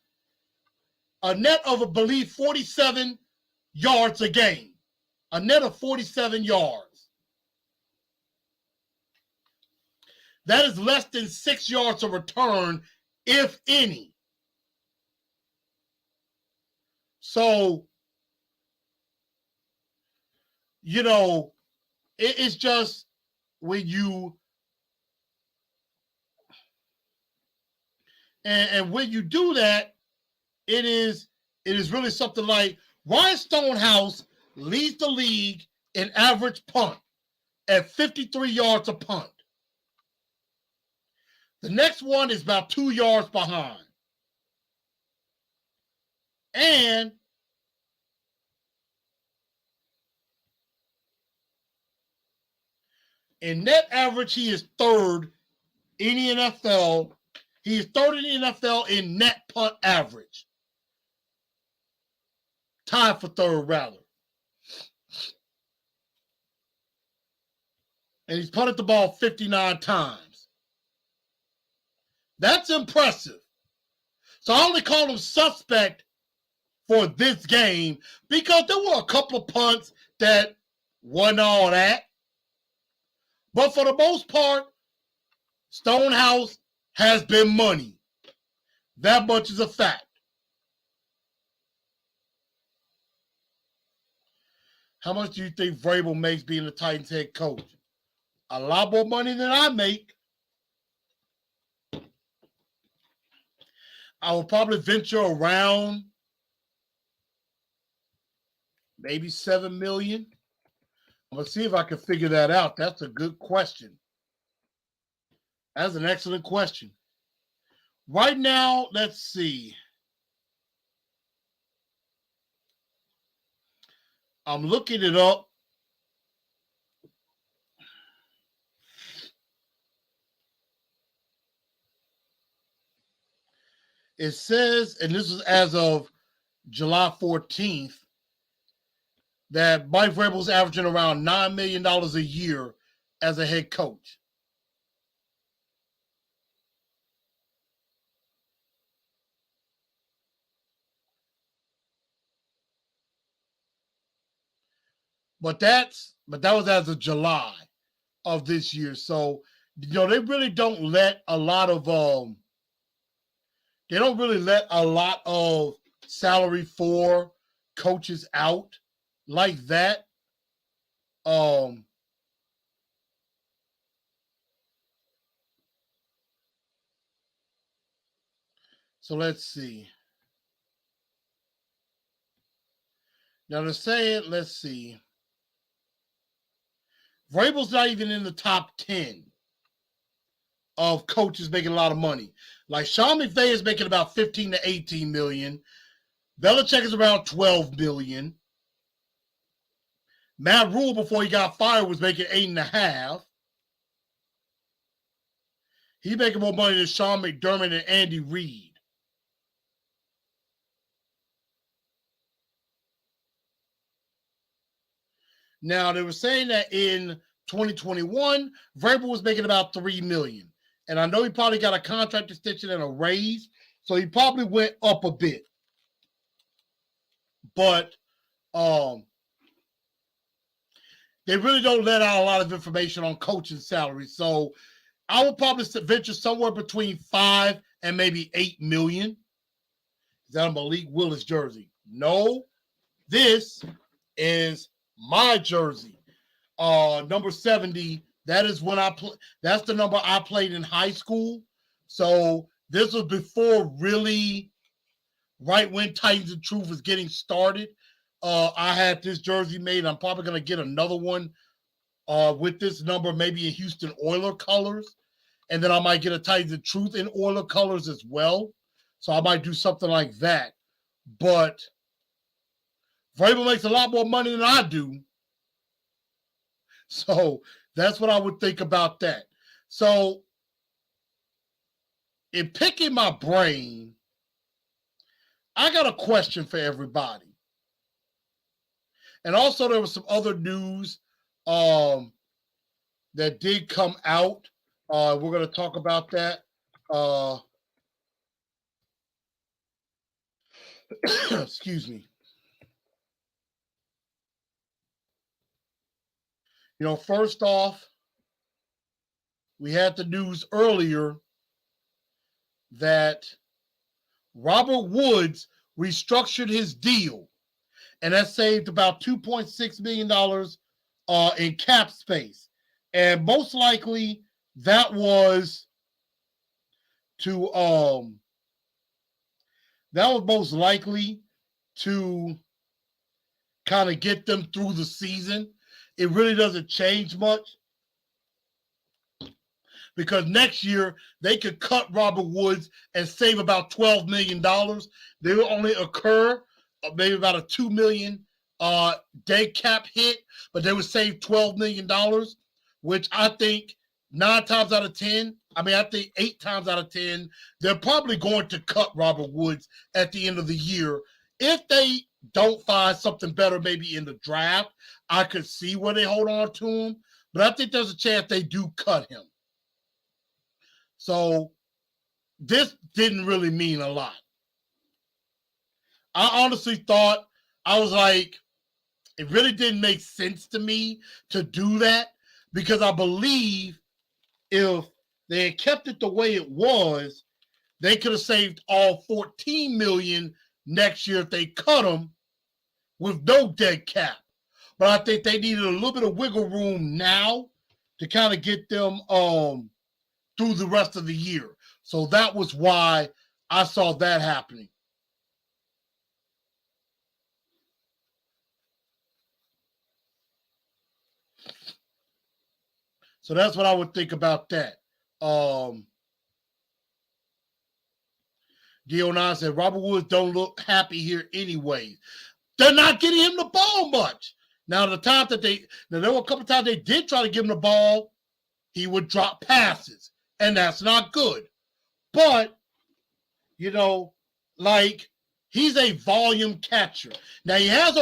47 yards a game. A net of 47 yards. That is less than 6 yards a return, if any. So, it's just when you and when you do that, it is really something like Ryan Stonehouse leads the league in average punt at 53 yards a punt. The next one is about 2 yards behind. And in net average, he is third in the NFL. He is third in the NFL in net punt average. Tied for third, rather. And he's punted the ball 59 times. That's impressive. So I only call him suspect for this game because there were a couple of punts that wasn't all that. But for the most part, Stonehouse has been money. That much is a fact. How much do you think Vrabel makes being the Titans head coach? A lot more money than I make. I will probably venture around maybe 7 million. I'm gonna see if I can figure that out. That's a good question. That's an excellent question. Right now, let's see. I'm looking it up. It says, and this is as of July 14th, that Mike Vrabel's averaging around $9 million a year as a head coach. But that was as of July of this year. So, they really don't let a lot of salary for coaches out like that. So let's see. Now they're saying, let's see. Vrabel's not even in the top 10 of coaches making a lot of money. Like Sean McVay is making about 15 to 18 million. Belichick is around 12 million. Matt Rule, before he got fired, was making 8.5. He's making more money than Sean McDermott and Andy Reid. Now, they were saying that in 2021, Vrabel was making about $3 million. And I know he probably got a contract extension and a raise, so he probably went up a bit. But they really don't let out a lot of information on coaching salaries. So I would probably venture somewhere between 5 and maybe 8 million. Is that a Malik Willis jersey? No. This is my jersey. Number 70. That is when that's the number I played in high school. So this was before really right when Titans of Truth was getting started. I had this jersey made. I'm probably going to get another one with this number, maybe in Houston Oiler colors. And then I might get a Titans of Truth in Oiler colors as well. So I might do something like that. But Vrabel makes a lot more money than I do. So that's what I would think about that. So in picking my brain, I got a question for everybody. And also there was some other news that did come out. We're going to talk about that. Excuse me. First off, we had the news earlier that Robert Woods restructured his deal, and that saved about $2.6 million in cap space. And most likely that was to kind of get them through the season. It really doesn't change much because next year they could cut Robert Woods and save about $12 million. They will only occur maybe about a $2 million dead cap hit, but they would save $12 million, which I think 9 times out of 10, I think 8 times out of 10, they're probably going to cut Robert Woods at the end of the year. If they don't find something better maybe in the draft, I could see where they hold on to him, but I think there's a chance they do cut him. So this didn't really mean a lot. I honestly thought, I was like, it really didn't make sense to me to do that because I believe if they had kept it the way it was, they could have saved all $14 million next year if they cut them with no dead cap. But I think they needed a little bit of wiggle room now to kind of get them through the rest of the year. So that was why I saw that happening. So that's what I would think about that. Dion said Robert Woods don't look happy here anyway. They're not getting him the ball much. Now, there were a couple of times they did try to give him the ball, he would drop passes, and that's not good. But, like, he's a volume catcher. Now, he has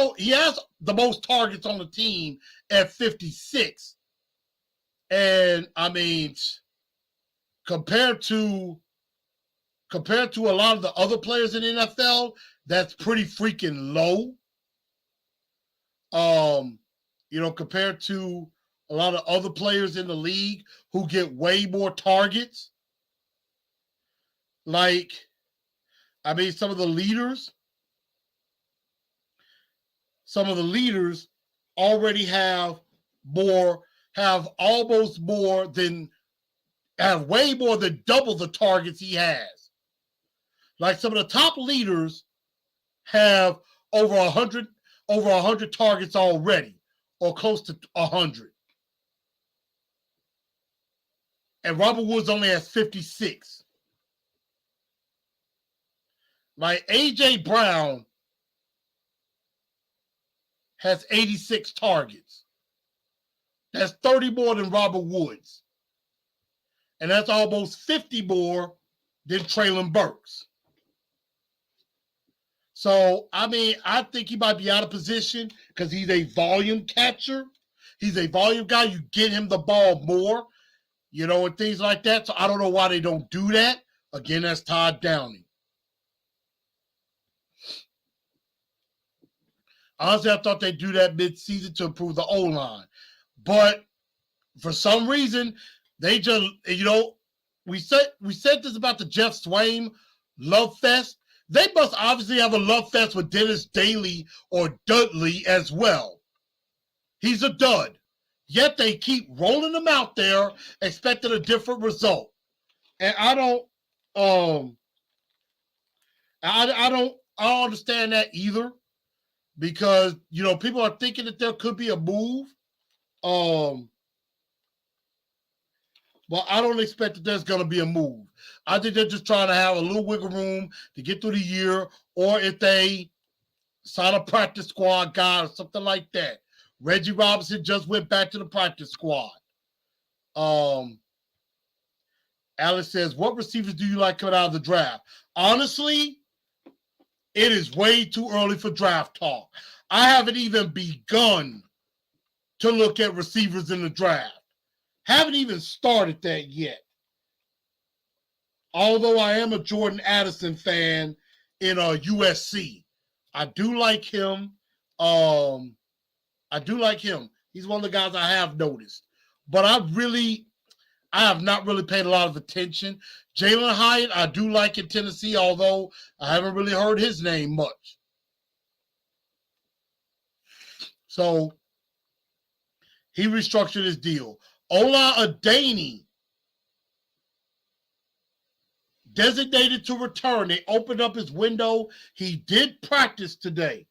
the most targets on the team at 56. And, I mean, compared to a lot of the other players in the NFL, that's pretty freaking low. Compared to a lot of other players in the league who get way more targets. Like, I mean, some of the leaders already have way more than double the targets he has. Like, some of the top leaders have over 100 targets already, or close to 100. And Robert Woods only has 56. Like, A.J. Brown has 86 targets. That's 30 more than Robert Woods. And that's almost 50 more than Treylon Burks. So, I mean, I think he might be out of position because he's a volume catcher. He's a volume guy. You get him the ball more, and things like that. So, I don't know why they don't do that. Again, that's Todd Downing. Honestly, I thought they'd do that mid-season to improve the O-line. But for some reason, they just, we said this about the Jeff Swaim love fest. They must obviously have a love fest with Dennis Daly or Dudley as well. He's a dud. Yet they keep rolling him out there, expecting a different result. And I don't understand that either. Because, people are thinking that there could be a move. Well, I don't expect that there's going to be a move. I think they're just trying to have a little wiggle room to get through the year, or if they sign a practice squad guy or something like that. Reggie Robinson just went back to the practice squad. Alex says, what receivers do you like coming out of the draft? Honestly, it is way too early for draft talk. I haven't even begun to look at receivers in the draft. Haven't even started that yet. Although I am a Jordan Addison fan in USC. I do like him. He's one of the guys I have noticed. But I have not really paid a lot of attention. Jalen Hyatt, I do like in Tennessee, although I haven't really heard his name much. So he restructured his deal. Ola Adeni, designated to return. They opened up his window. He did practice today.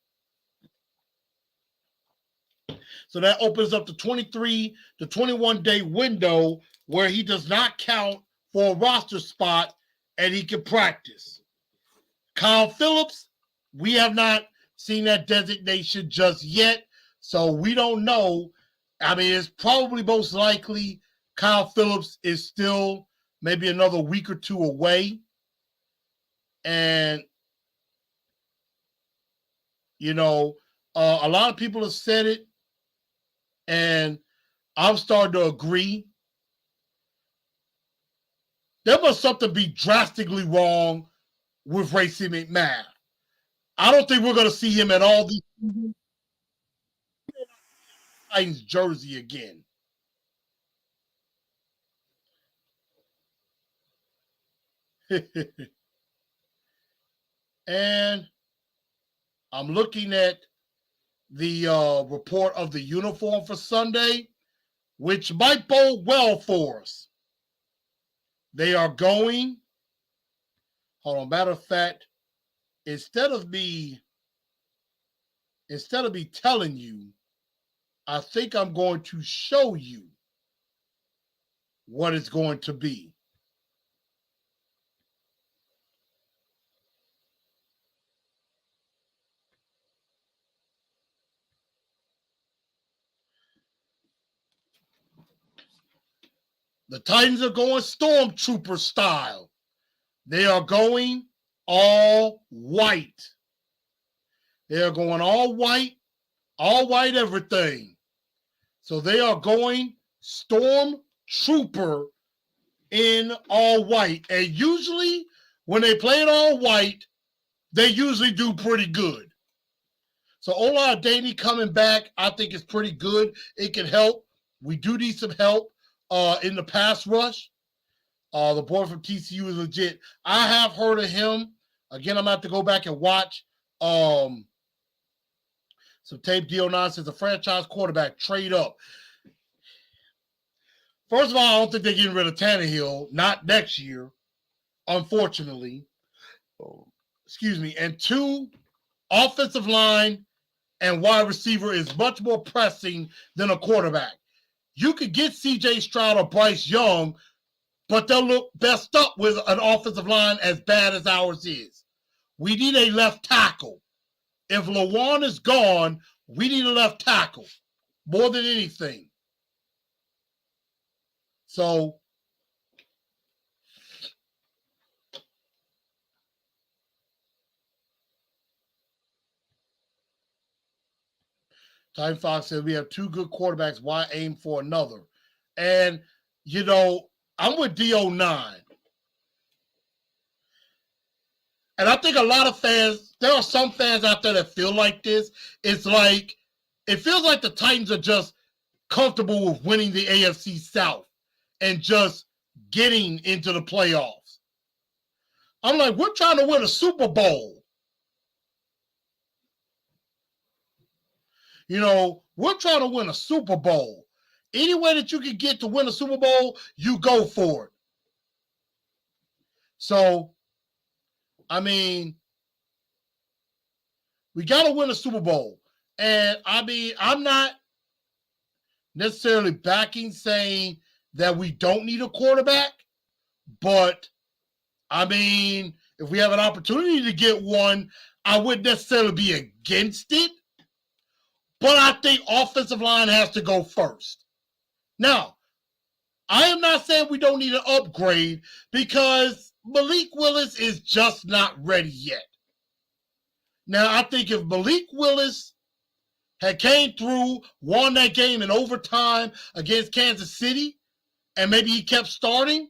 So that opens up the 23 to 21 day window where he does not count for a roster spot and he can practice. Kyle Phillips, we have not seen that designation just yet, so we don't know. I mean, it's probably most likely Kyle Phillips is still maybe another week or two away. And, a lot of people have said it, and I'm starting to agree. There must something be drastically wrong with Racey McMahon. I don't think we're going to see him at all these Titans jersey again. And I'm looking at the report of the uniform for Sunday, which might bode well for us. They are going Hold on. Matter of fact, instead of me telling you, I think I'm going to show you what it's going to be. The Titans are going stormtrooper style. They are going all white. They are going all white everything. So they are going stormtrooper in all white. And usually when they play it all white, they usually do pretty good. So Ola Adeni coming back, I think is pretty good. It can help. We do need some help in the pass rush. The boy from TCU is legit. I have heard of him. Again, I'm going to have to go back and watch some tape. Dio9 says a franchise quarterback trade up. First of all, I don't think they're getting rid of Tannehill. Not next year, unfortunately. Excuse me. And two, offensive line and wide receiver is much more pressing than a quarterback. You could get CJ Stroud or Bryce Young, but they'll look best up with an offensive line as bad as ours is. We need a left tackle. If Lawan is gone, we need a left tackle more than anything. So, Time Fox said we have two good quarterbacks. Why aim for another? And, you know, I'm with DO9. And I think a lot of fans, there are some fans out there that feel like this. It's like, it feels like the Titans are just comfortable with winning the AFC South and just getting into the playoffs. I'm like, we're trying to win a Super Bowl. You know, we're trying to win a Super Bowl. Any way that you can get to win a Super Bowl, you go for it. So, I mean, we got to win a Super Bowl. And, I mean, I'm not necessarily backing saying that we don't need a quarterback. But, I mean, if we have an opportunity to get one, I wouldn't necessarily be against it. But I think offensive line has to go first. Now, I am not saying we don't need an upgrade because Malik Willis is just not ready yet. Now, I think if Malik Willis had came through, won that game in overtime against Kansas City, and maybe he kept starting,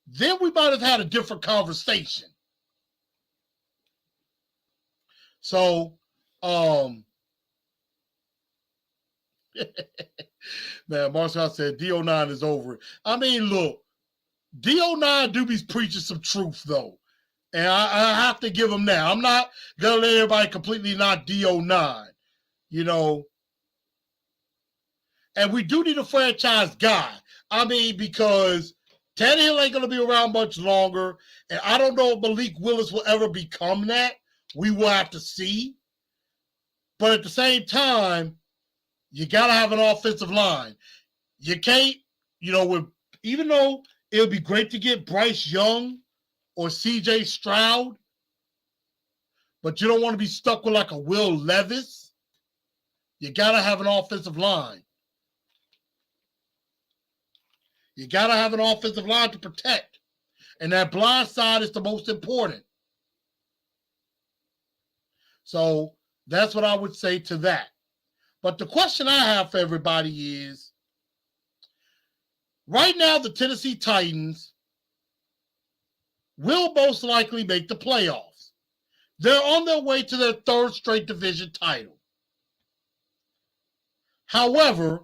then we might have had a different conversation. So, man, Marcel said DO9 is over it. I mean, look, DO9 do be preaching some truth, though. And I have to give him that. I'm not going to let everybody completely knock DO9, you know. And we do need a franchise guy. I mean, because Tannehill ain't going to be around much longer. And I don't know if Malik Willis will ever become that. We will have to see. But at the same time, you got to have an offensive line. You can't, you know, even though it would be great to get Bryce Young or CJ Stroud, but you don't want to be stuck with like a Will Levis. You got to have an offensive line. You got to have an offensive line to protect. And that blind side is the most important. So that's what I would say to that. But the question I have for everybody is, right now the Tennessee Titans will most likely make the playoffs. They're on their way to their third straight division title. However,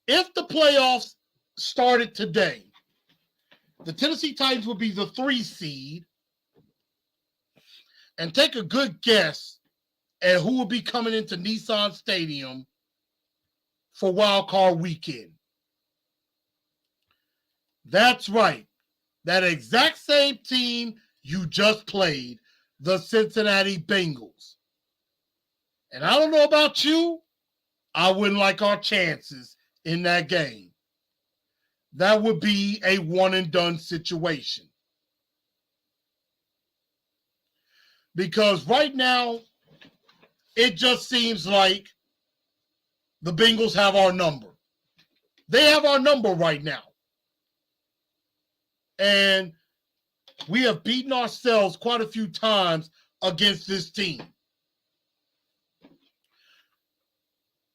if the playoffs started today, the Tennessee Titans would be the 3 seed. And take a good guess at who will be coming into Nissan Stadium for Wild Card Weekend. That's right. that exact same team you just played, the Cincinnati Bengals. And I don't know about you, I wouldn't like our chances in that game. That would be a one and done situation. Because right now, it just seems like the Bengals have our number. They have our number right now. And we have beaten ourselves quite a few times against this team.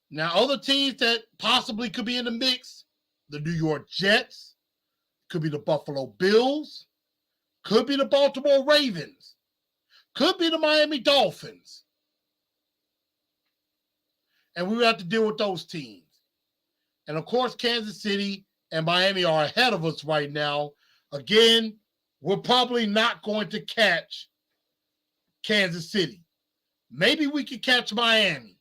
Now, other teams that possibly could be in the mix, the New York Jets, could be the Buffalo Bills, could be the Baltimore Ravens, could be the Miami Dolphins. And we have to deal with those teams. And of course, Kansas City and Miami are ahead of us right now. Again, we're probably not going to catch Kansas City. Maybe we could catch Miami.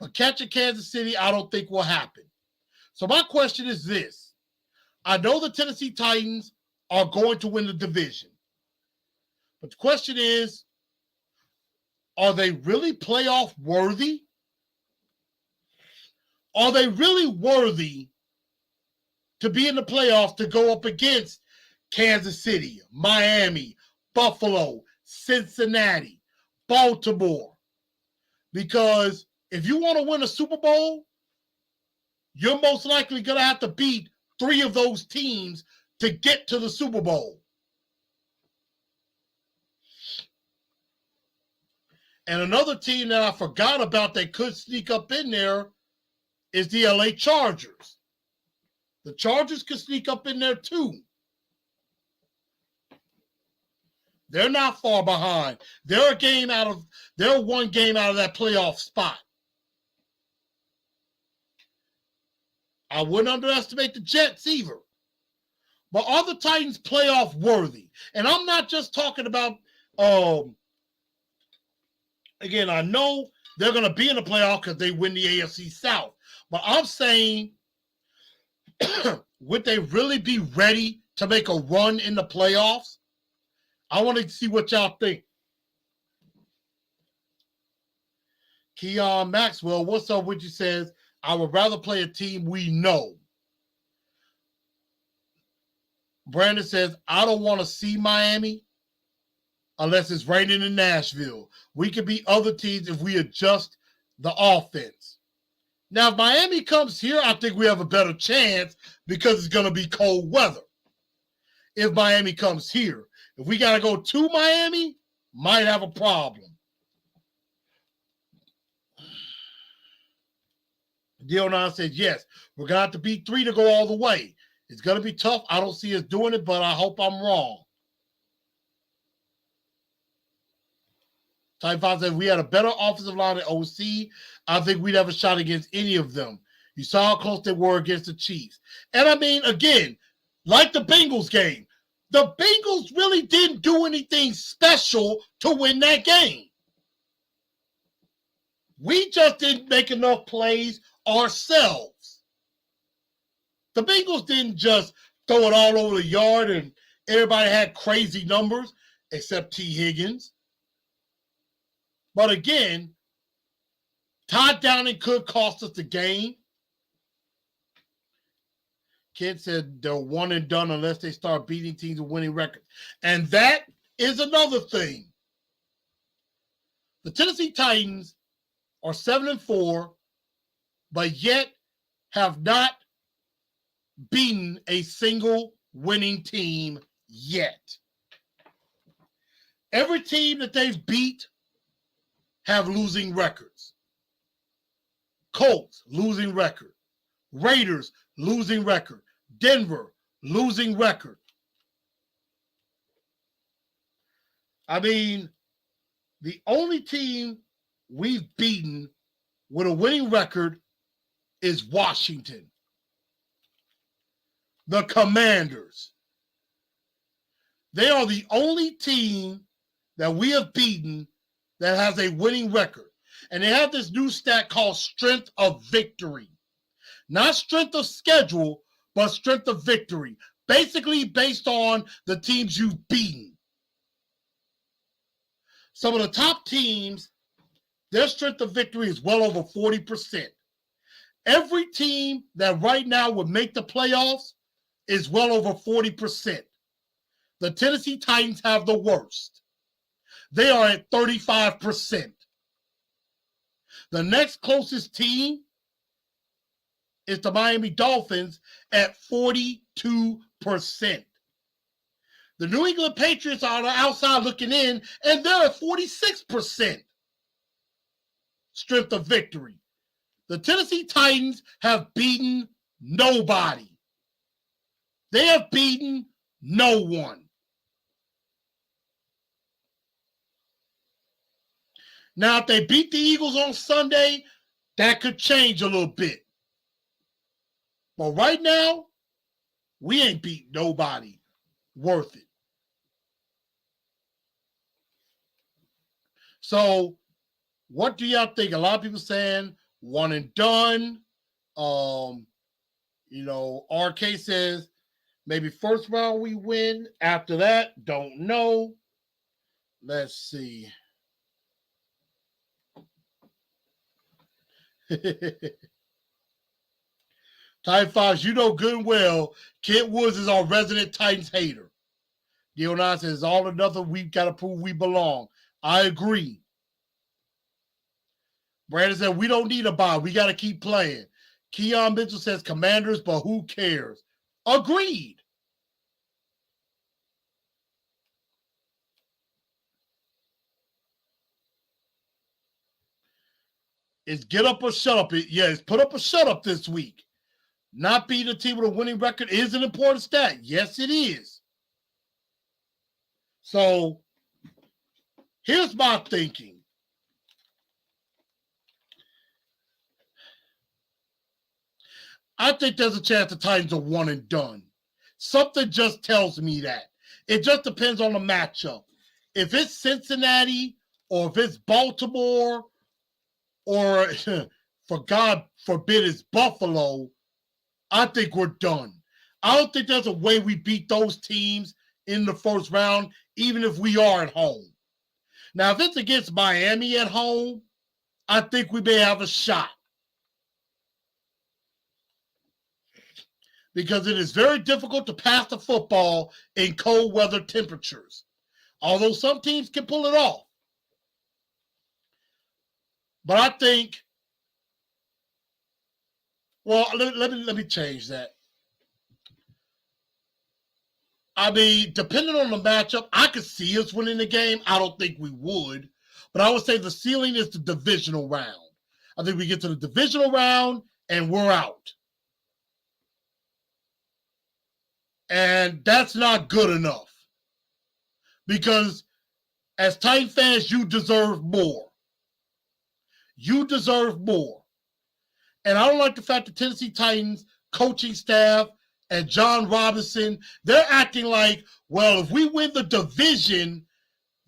But catching Kansas City, I don't think will happen. So my question is this. I know the Tennessee Titans are going to win the division. But the question is, are they really playoff worthy? Are they really worthy to be in the playoffs to go up against Kansas City, Miami, Buffalo, Cincinnati, Baltimore? Because if you want to win a Super Bowl, you're most likely going to have to beat 3 of those teams to get to the Super Bowl. And another team that I forgot about that could sneak up in there is the LA Chargers. The Chargers could sneak up in there too. They're not far behind. They're one game out of that playoff spot. I wouldn't underestimate the Jets either. But are the Titans playoff worthy? And I'm not just talking about, again, I know they're going to be in the playoff because they win the AFC South. But I'm saying, would they really be ready to make a run in the playoffs? I want to see what y'all think. Keon Maxwell, what's up with you, says, I would rather play a team we know. Brandon says, I don't want to see Miami unless it's raining in Nashville. We could beat other teams if we adjust the offense. Now, if Miami comes here, I think we have a better chance because it's going to be cold weather. If Miami comes here, if we got to go to Miami, might have a problem. Dion said, yes, we're going to have to beat 3 to go all the way. It's going to be tough. I don't see us doing it, but I hope I'm wrong. Type 5 said, we had a better offensive line at OC. I think we'd have a shot against any of them. You saw how close they were against the Chiefs. And I mean, again, like the Bengals game, the Bengals really didn't do anything special to win that game. We just didn't make enough plays ourselves. The Bengals didn't just throw it all over the yard and everybody had crazy numbers except T. Higgins. But again, Todd Downing could cost us the game. Kid said they're one and done unless they start beating teams with winning records. And that is another thing. The Tennessee Titans are 7-4, but yet have not beaten a single winning team yet. Every team that they've beat have losing records. Colts, losing record. Raiders, losing record. Denver, losing record. I mean, the only team we've beaten with a winning record is Washington. The Commanders. They are the only team that we have beaten that has a winning record. And they have this new stat called strength of victory. Not strength of schedule, but strength of victory. basically based on the teams you've beaten. Some of the top teams, their strength of victory is well over 40%. Every team that right now would make the playoffs is well over 40%. The Tennessee Titans have the worst. They are at 35%. The next closest team is the Miami Dolphins at 42%. The New England Patriots are on the outside looking in, and they're at 46% strength of victory. The Tennessee Titans have beaten nobody. They have beaten no one. Now, if they beat the Eagles on Sunday, that could change a little bit. But right now, we ain't beat nobody worth it. So, what do y'all think? A lot of people saying one and done. RK says maybe first round we win. After that, don't know. Let's see. Titan Fox, you know good and well, Kent Woods is our resident Titans hater. Dion says all or nothing, we've got to prove we belong. I agree. Brandon said we don't need a bye. We got to keep playing. Keon Mitchell says Commanders, but who cares? Agreed. It's get up or shut up. Yes, put up or shut up this week. Not beating a team with a winning record is an important stat. Yes, it is. So, here's my thinking. I think there's a chance the Titans are one and done. Something just tells me that. It just depends on the matchup. If it's Cincinnati or if it's Baltimore or, for God forbid, it's Buffalo, I think we're done. I don't think there's a way we beat those teams in the first round, even if we are at home. Now, if it's against Miami at home, I think we may have a shot. Because it is very difficult to pass the football in cold weather temperatures. Although some teams can pull it off. But I think, well, let me change that. I mean, depending on the matchup, I could see us winning the game. I don't think we would. But I would say the ceiling is the divisional round. I think we get to the divisional round and we're out. And that's not good enough. Because as Titan fans, you deserve more. You deserve more. And I don't like the fact that Tennessee Titans coaching staff and John Robinson, they're acting like, well, if we win the division,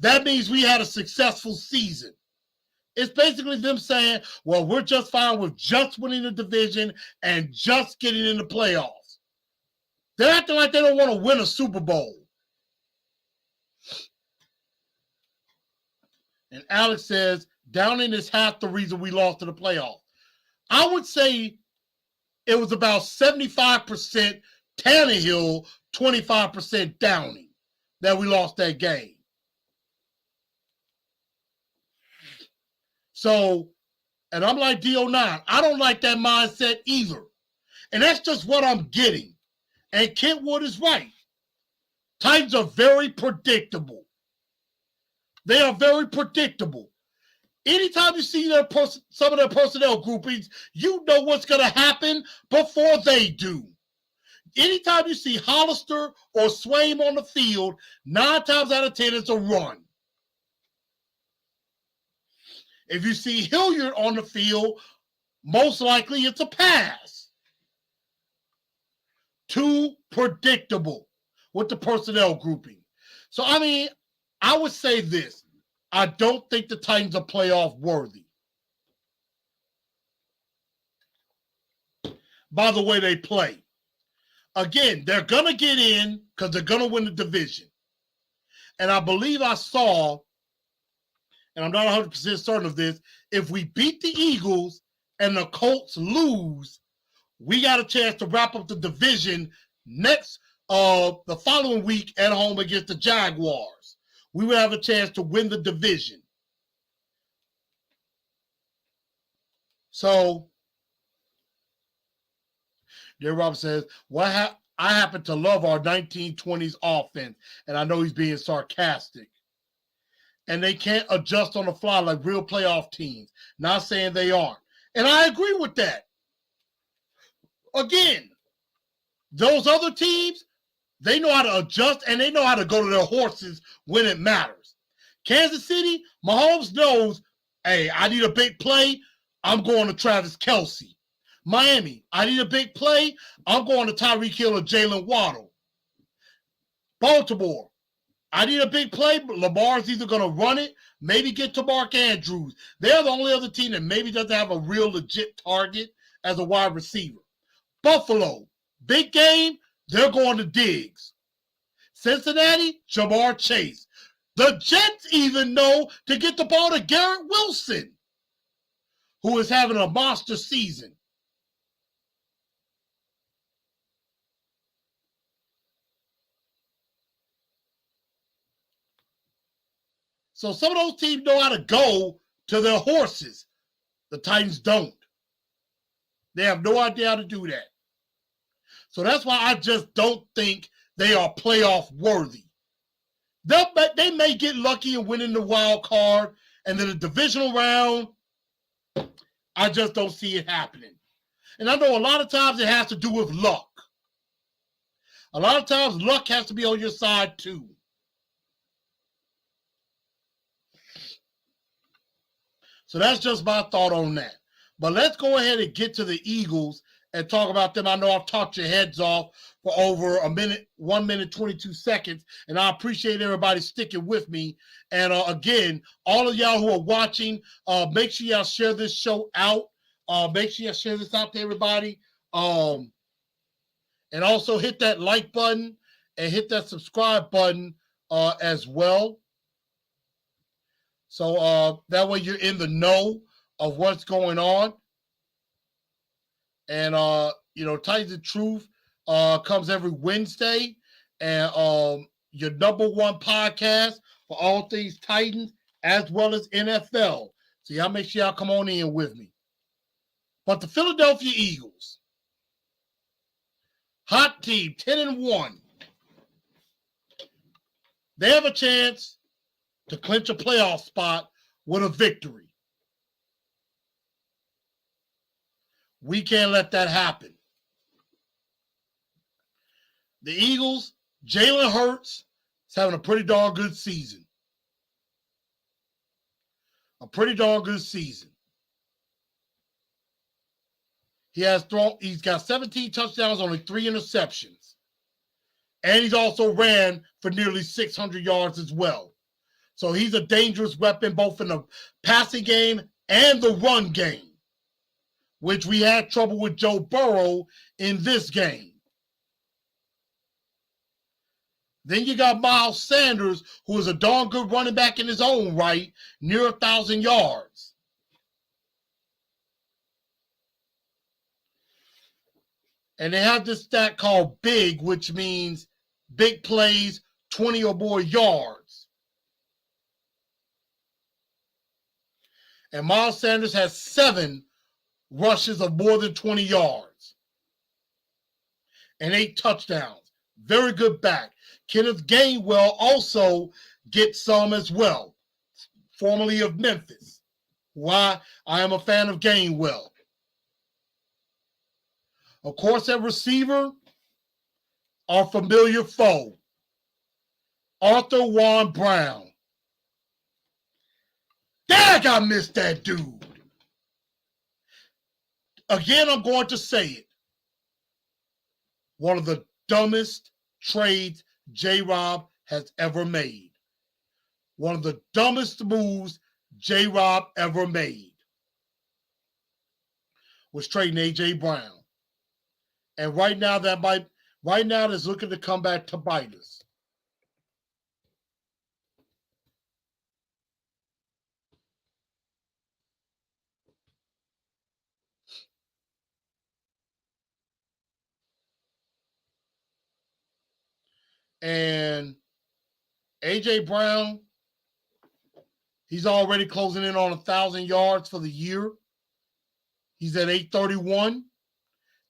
that means we had a successful season. It's basically them saying, well, we're just fine with just winning the division and just getting in the playoffs. They're acting like they don't want to win a Super Bowl. And Alex says, Downing is half the reason we lost to the playoffs. I would say it was about 75% Tannehill, 25% Downing that we lost that game. So, and I'm like D09, I don't like that mindset either. And that's just what I'm getting. And Kentwood is right. Titans are very predictable. They are very predictable. Anytime you see some of their personnel groupings, you know what's going to happen before they do. Anytime you see Hollister or Swaim on the field, 9 times out of 10, it's a run. If you see Hilliard on the field, most likely it's a pass. Too predictable with the personnel grouping. So, I mean, I would say this. I don't think the Titans are playoff worthy. By the way they play. Again, they're going to get in because they're going to win the division. And I believe I saw, and I'm not 100% certain of this, if we beat the Eagles and the Colts lose, we got a chance to wrap up the division the following week at home against the Jaguars. We would have a chance to win the division. So, Dear Rob says, I happen to love our 1920s offense, and I know he's being sarcastic. And they can't adjust on the fly like real playoff teams. Not saying they aren't. And I agree with that. Again, those other teams, they know how to adjust and they know how to go to their horses when it matters. Kansas City, Mahomes knows, hey, I need a big play, I'm going to Travis Kelce. Miami, I need a big play, I'm going to Tyreek Hill or Jalen Waddle. Baltimore, I need a big play, but Lamar's either going to run it, maybe get to Mark Andrews. They're the only other team that maybe doesn't have a real legit target as a wide receiver. Buffalo, big game, they're going to Diggs. Cincinnati, Jamar Chase. The Jets even know to get the ball to Garrett Wilson, who is having a monster season. So some of those teams know how to go to their horses. The Titans don't. They have no idea how to do that. So that's why I just don't think they are playoff worthy. They may get lucky and win in the wild card, and then the divisional round, I just don't see it happening. And I know a lot of times it has to do with luck. A lot of times luck has to be on your side too. So that's just my thought on that. But let's go ahead and get to the Eagles and talk about them. I know I've talked your heads off for over 1 minute, 22 seconds, and I appreciate everybody sticking with me. And again, all of y'all who are watching, make sure y'all share this show out. Make sure y'all share this out to everybody. And also hit that like button and hit that subscribe button as well. So that way you're in the know of what's going on. And, Titans of Truth comes every Wednesday. And your number one podcast for all things Titans as well as NFL. So y'all make sure y'all come on in with me. But the Philadelphia Eagles, hot team, 10-1. They have a chance to clinch a playoff spot with a victory. We can't let that happen. The Eagles, Jalen Hurts is having a pretty darn good season. A pretty darn good season. He's got 17 touchdowns, only 3 interceptions. And he's also ran for nearly 600 yards as well. So he's a dangerous weapon both in the passing game and the run game, which we had trouble with Joe Burrow in this game. Then you got Miles Sanders, who is a darn good running back in his own right, near 1,000 yards. And they have this stat called BIG, which means big plays, 20 or more yards. And Miles Sanders has 7 rushes of more than 20 yards and 8 touchdowns. Very good back. Kenneth Gainwell also gets some as well, formerly of Memphis. Why? I am a fan of Gainwell. Of course, at receiver, our familiar foe, Arthur Juan Brown. Dag, I missed that dude. Again, I'm going to say it. One of the dumbest trades J-Rob has ever made. One of the dumbest moves J-Rob ever made was trading A.J. Brown. And right now, that might right now that's looking to come back to bite us. And A.J. Brown, he's already closing in on 1,000 yards for the year. He's at 831.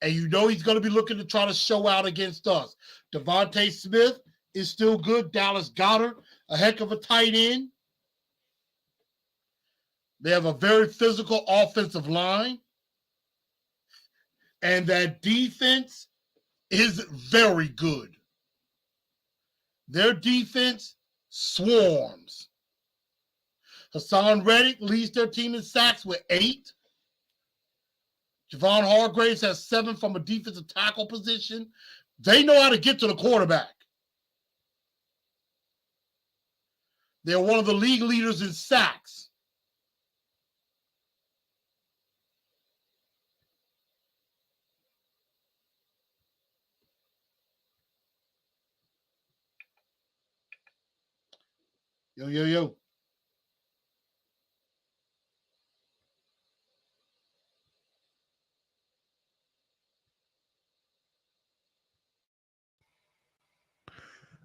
And you know he's going to be looking to try to show out against us. Devontae Smith is still good. Dallas Goedert, a heck of a tight end. They have a very physical offensive line. And that defense is very good. Their defense swarms. Hassan Reddick leads their team in sacks with 8. Javon Hargraves has 7 from a defensive tackle position. They know how to get to the quarterback. They're one of the league leaders in sacks. Yo.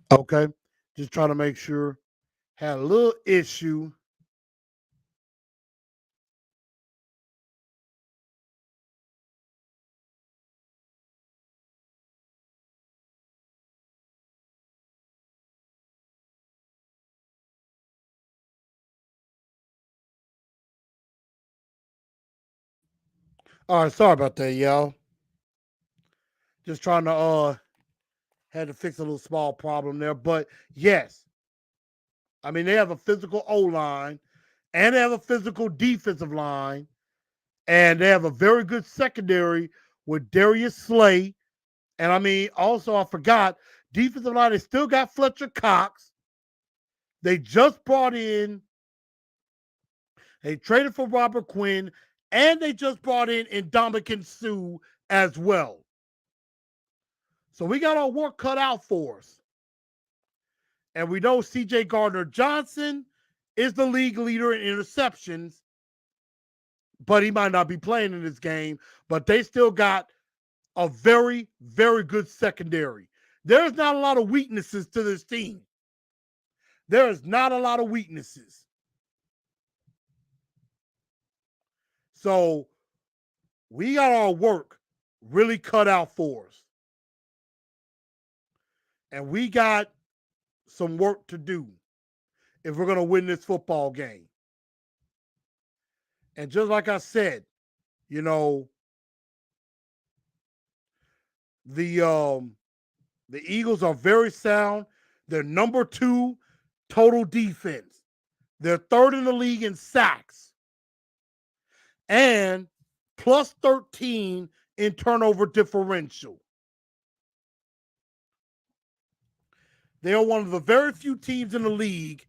Okay. Just trying to make sure. Had a little issue. All right, sorry about that, y'all. Just trying to had to fix a little small problem there. But yes, I mean they have a physical O-line and they have a physical defensive line, and they have a very good secondary with Darius Slay. And I mean, also I forgot, defensive line, they still got Fletcher Cox. They just brought in, they traded for Robert Quinn, and they just brought in Ndamukong Suh as well. So we got our work cut out for us. And we know C.J. Gardner-Johnson is the league leader in interceptions, but he might not be playing in this game. But they still got a very, very good secondary. There's not a lot of weaknesses to this team. There is not a lot of weaknesses. So we got our work really cut out for us. And we got some work to do if we're going to win this football game. And just like I said, you know, the Eagles are very sound. They're number 2 total defense. They're 3rd in the league in sacks. And plus 13 in turnover differential. They are one of the very few teams in the league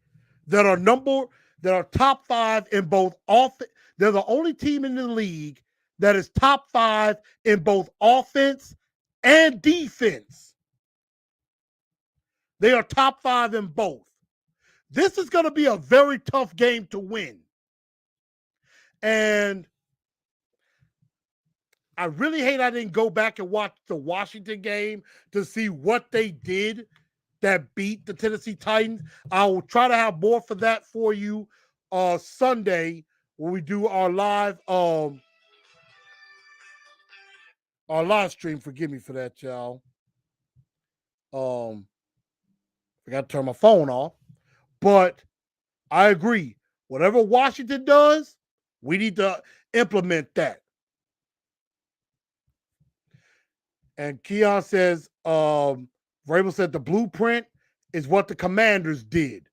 that are top 5 in both offense. They're the only team in the league that is top 5 in both offense and defense. They are top 5 in both. This is going to be a very tough game to win. And I really hate I didn't go back and watch the Washington game to see what they did that beat the Tennessee Titans. I will try to have more for that for you Sunday when we do our live stream. Forgive me for that, y'all. I got to turn my phone off. But I agree. Whatever Washington does, we need to implement that. And Keon says, Vrabel said the blueprint is what the Commanders did.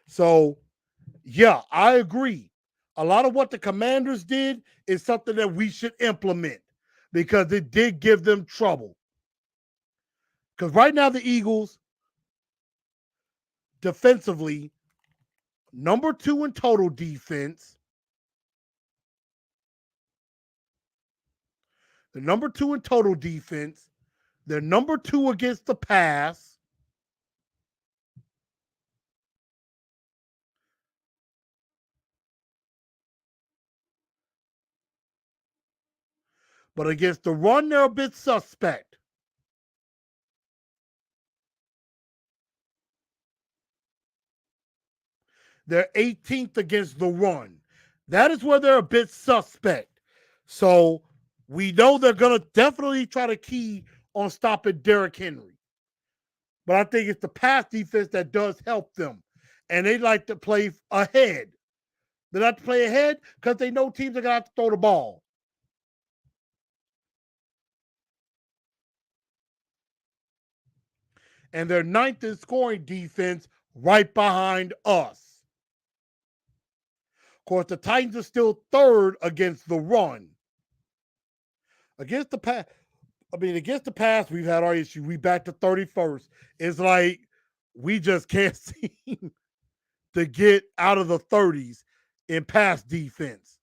So, yeah, I agree. A lot of what the Commanders did is something that we should implement because it did give them trouble. Because right now the Eagles, defensively, number 2 in total defense. They're number 2 in total defense. They're number 2 against the pass. But against the run, they're a bit suspect. They're 18th against the run. That is where they're a bit suspect. So we know they're going to definitely try to key on stopping Derrick Henry. But I think it's the pass defense that does help them. And they like to play ahead. They like to play ahead because they know teams are going to have to throw the ball. And they're 9th in scoring defense right behind us. Of course, the Titans are still 3rd against the run. Against the pass, we've had our issue. We back to 31st. It's like we just can't seem to get out of the 30s in pass defense.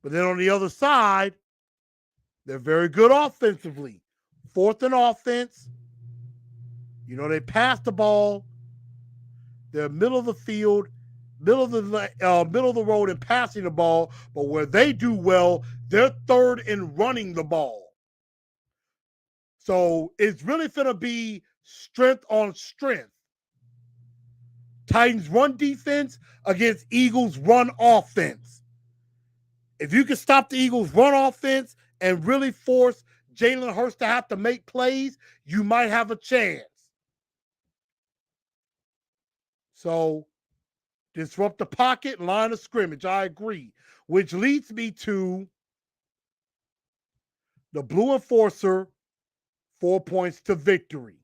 But then on the other side, they're very good offensively. 4th in offense. You know, they pass the ball. They're middle of the field, middle of the road in passing the ball. But where they do well, they're 3rd in running the ball. So it's really going to be strength on strength. Titans run defense against Eagles run offense. If you can stop the Eagles run offense and really force Jalen Hurts to have to make plays, you might have a chance. So disrupt the pocket, line of scrimmage. I agree. Which leads me to the Blue Enforcer, 4 points to victory.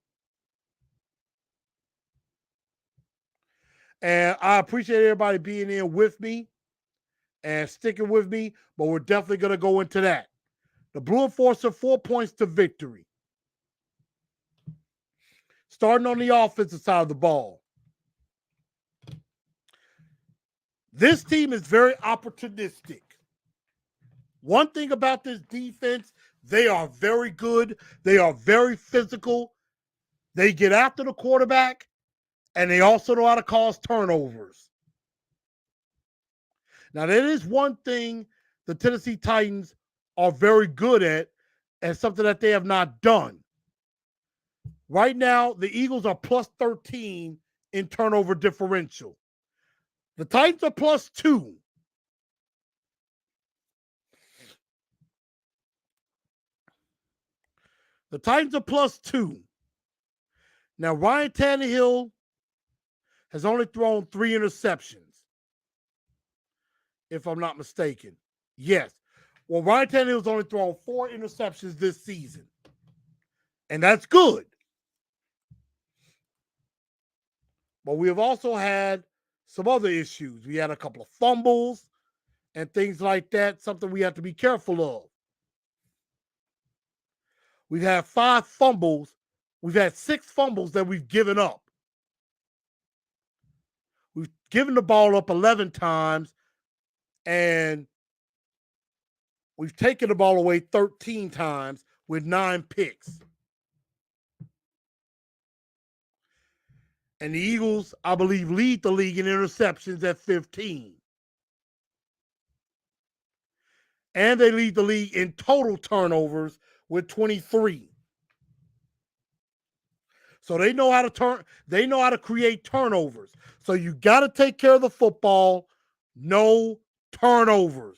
And I appreciate everybody being in with me and sticking with me, but we're definitely going to go into that. The Blue Enforcer, 4 points to victory. Starting on the offensive side of the ball. This team is very opportunistic. One thing about this defense, they are very good. They are very physical. They get after the quarterback, and they also know how to cause turnovers. Now, there is one thing the Tennessee Titans are very good at, and something that they have not done. Right now, the Eagles are plus 13 in turnover differential. The Titans are plus 2. The Titans are plus 2. Now, Ryan Tannehill has only thrown 3 interceptions, if I'm not mistaken. Yes. Well, Ryan Tannehill's only thrown 4 interceptions this season. And that's good. But we have also had some other issues. We had a couple of fumbles and things like that, something we have to be careful of. We've had 5 fumbles. We've had 6 fumbles that we've given up. We've given the ball up 11 times, and we've taken the ball away 13 times with 9 picks. And the Eagles, I believe, lead the league in interceptions at 15. And they lead the league in total turnovers with 23. So they know how to create turnovers. So you got to take care of the football. No turnovers.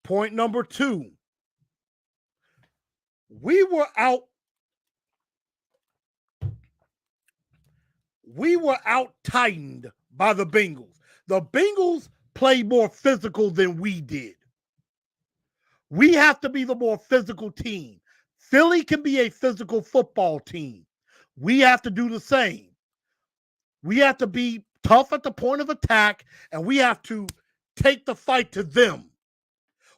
Point number 2. We were out-tightened by the Bengals. The Bengals play more physical than we did. We have to be the more physical team. Philly can be a physical football team. We have to do the same. We have to be tough at the point of attack, and we have to take the fight to them.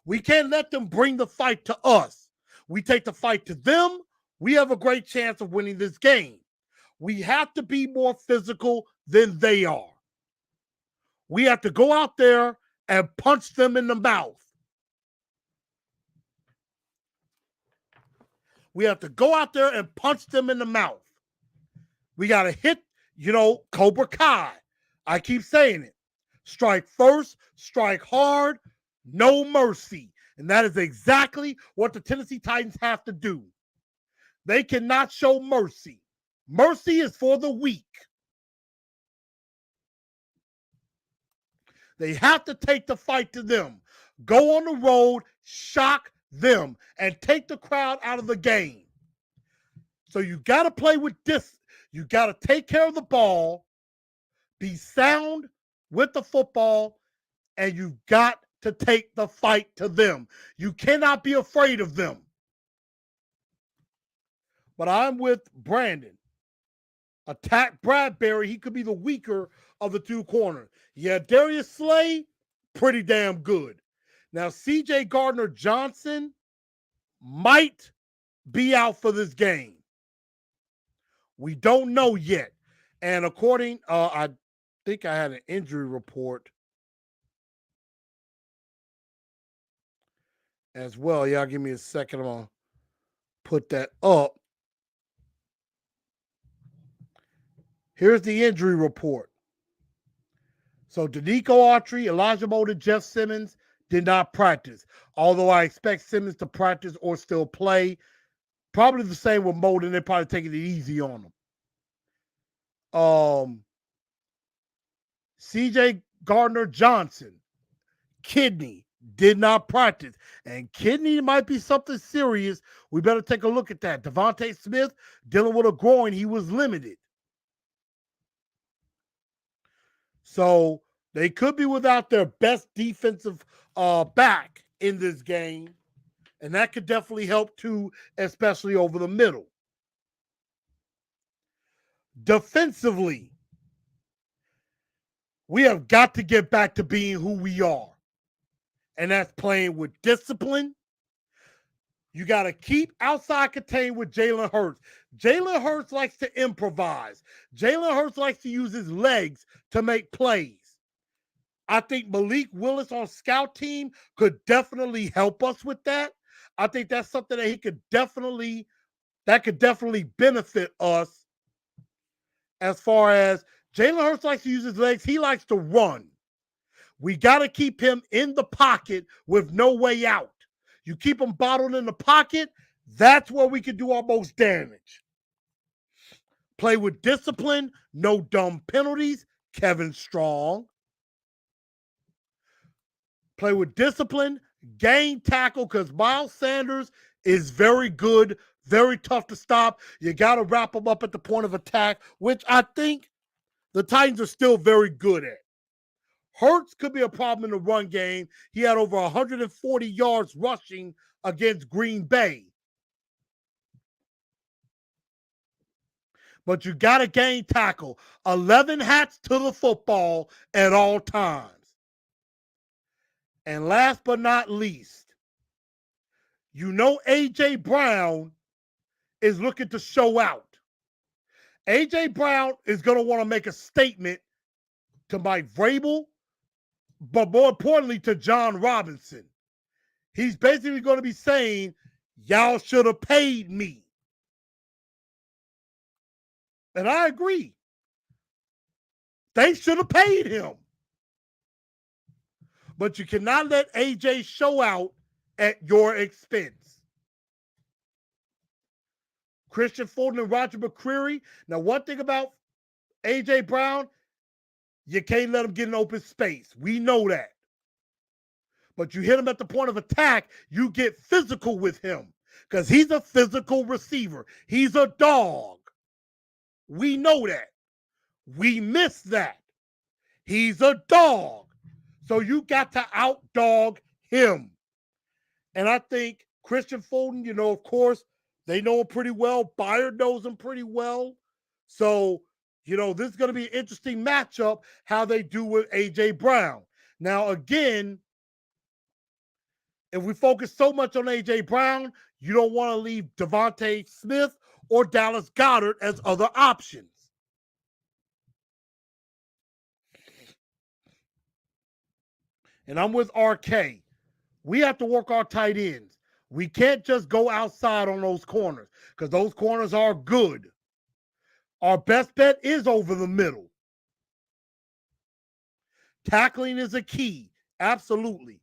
We can't let them bring the fight to us. We take the fight to them, we have a great chance of winning this game. We have to be more physical than they are. We have to go out there and punch them in the mouth. We have to go out there and punch them in the mouth. We got to hit, Cobra Kai. I keep saying it. Strike first, strike hard, no mercy. And that is exactly what the Tennessee Titans have to do. They cannot show mercy. Mercy is for the weak. They have to take the fight to them. Go on the road, shock them, and take the crowd out of the game. So you got to play with this. You got to take care of the ball, be sound with the football, and you got to take the fight to them. You cannot be afraid of them. But I'm with Brandon. Attack Bradbury. He could be the weaker of the two corners. Yeah, Darius Slay, pretty damn good. Now, C.J. Gardner-Johnson might be out for this game. We don't know yet. And according, I think I had an injury report as well. Y'all give me a second. I'm going to put that up. Here's the injury report. So Danico Autry, Elijah Molden, Jeff Simmons did not practice. Although I expect Simmons to practice or still play. Probably the same with Molden. They're probably taking it easy on him. C.J. Gardner-Johnson, kidney, did not practice. And kidney might be something serious. We better take a look at that. Devontae Smith, dealing with a groin, he was limited. So they could be without their best defensive back in this game. And that could definitely help too, especially over the middle. Defensively, we have got to get back to being who we are. And that's playing with discipline. You got to keep outside contained with Jalen Hurts. Jalen Hurts likes to improvise. Jalen Hurts likes to use his legs to make plays. I think Malik Willis on scout team could definitely help us with that. I think that's something that could definitely benefit us as far as Jalen Hurts likes to use his legs. He likes to run. We got to keep him in the pocket with no way out. You keep him bottled in the pocket, that's where we can do our most damage. Play with discipline, no dumb penalties. Kevin Strong. Play with discipline, gain tackle, because Miles Sanders is very good, very tough to stop. You got to wrap him up at the point of attack, which I think the Titans are still very good at. Hurts could be a problem in the run game. He had over 140 yards rushing against Green Bay. But you got to gain tackle. 11 hats to the football at all times. And last but not least, A.J. Brown is looking to show out. A.J. Brown is going to want to make a statement to Mike Vrabel, but more importantly to John Robinson. He's basically going to be saying, y'all should have paid me. And I agree. They should have paid him. But you cannot let AJ show out at your expense. Christian Fulton and Roger McCreary. Now, one thing about AJ Brown, you can't let him get in open space. We know that. But you hit him at the point of attack, you get physical with him because he's a physical receiver. He's a dog. We know that. We miss that. He's a dog. So you got to outdog him. And I think Christian Fulton, of course, they know him pretty well. Byard knows him pretty well. So, this is going to be an interesting matchup, how they do with A.J. Brown. Now, again, if we focus so much on A.J. Brown, You don't want to leave Devontae Smith or Dallas Goedert as other options. And I'm with RK. We have to work our tight ends. We can't just go outside on those corners because those corners are good. Our best bet is over the middle. Tackling is a key. Absolutely.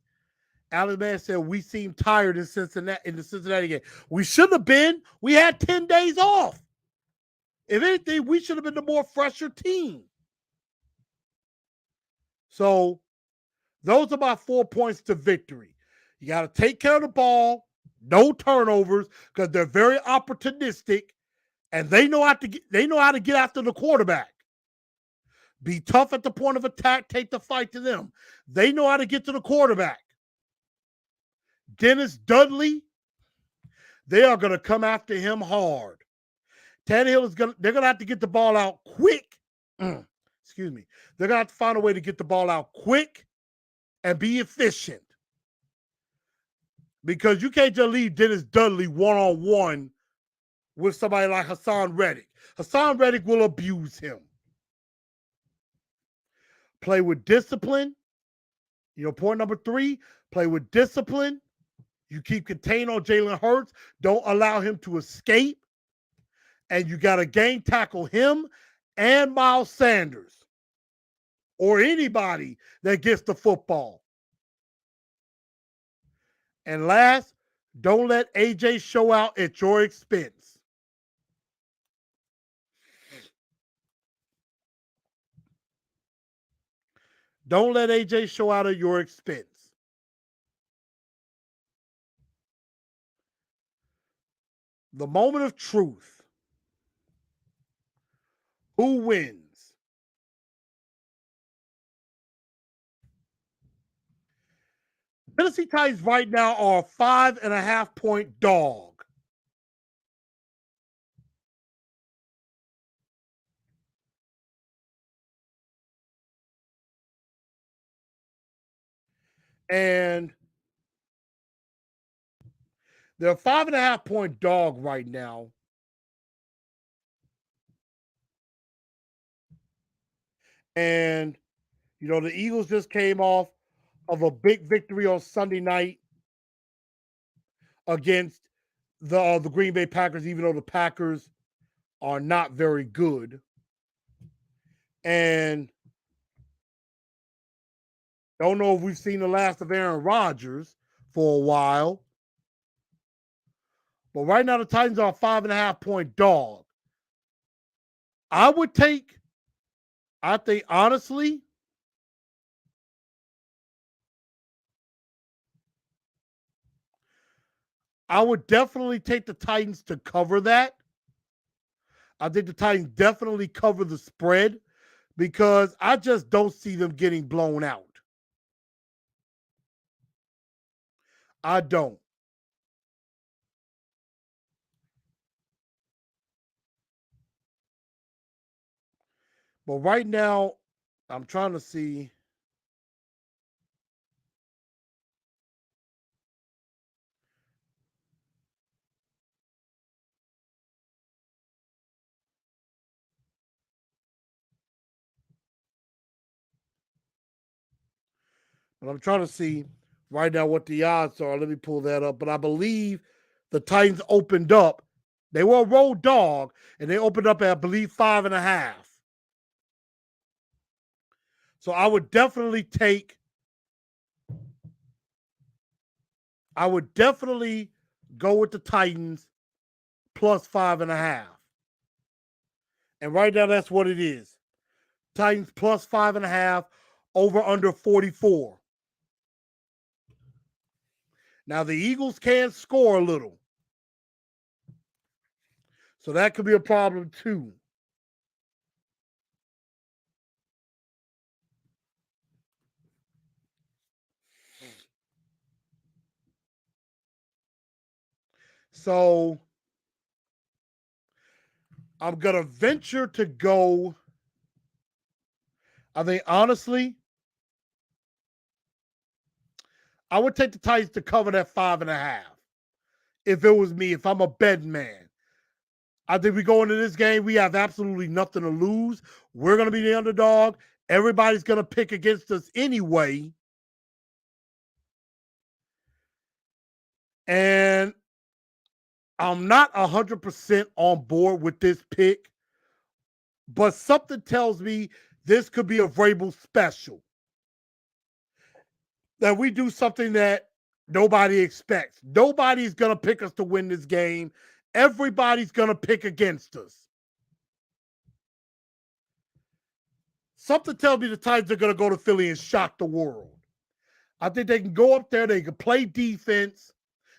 Alex Man said we seem tired in the Cincinnati game. We should have been. We had 10 days off. If anything, we should have been the more fresher team. So those are my 4 points to victory. You got to take care of the ball, no turnovers, because they're very opportunistic, and they know how to get after the quarterback. Be tough at the point of attack, take the fight to them. They know how to get to the quarterback. Dennis Dudley, they are going to come after him hard. Tannehill they're going to have to get the ball out quick. Excuse me. They're going to have to find a way to get the ball out quick and be efficient. Because you can't just leave Dennis Dudley one-on-one with somebody like Hassan Reddick. Hassan Reddick will abuse him. Play with discipline. Point number 3, play with discipline. You keep contained on Jalen Hurts. Don't allow him to escape. And you got to game tackle him and Miles Sanders or anybody that gets the football. And last, don't let AJ show out at your expense. Don't let AJ show out at your expense. The moment of truth. Who wins? Tennessee Titans right now are a 5.5-point dog. And they're a 5.5-point dog right now. And, the Eagles just came off of a big victory on Sunday night against the Green Bay Packers, even though the Packers are not very good. And don't know if we've seen the last of Aaron Rodgers for a while. But right now, the Titans are a 5.5-point dog. I think, honestly, I would definitely take the Titans to cover that. I think the Titans definitely cover the spread because I just don't see them getting blown out. I don't. But right now, I'm trying to see. But I'm trying to see right now what the odds are. Let me pull that up. But I believe the Titans opened up. They were a road dog, and they opened up at, I believe, 5.5. So I would definitely go with the Titans plus 5.5. And right now, that's what it is. Titans plus 5.5, over under 44. Now, the Eagles can score a little. So that could be a problem too. So I'm going to venture to go. I think, honestly, I would take the Titans to cover that 5.5. if it was me, if I'm a betting man. I think we go into this game, we have absolutely nothing to lose. We're going to be the underdog. Everybody's going to pick against us anyway. And I'm not 100% on board with this pick, but something tells me this could be a Vrabel special. That we do something that nobody expects. Nobody's going to pick us to win this game. Everybody's going to pick against us. Something tells me the Titans are going to go to Philly and shock the world. I think they can go up there, they can play defense,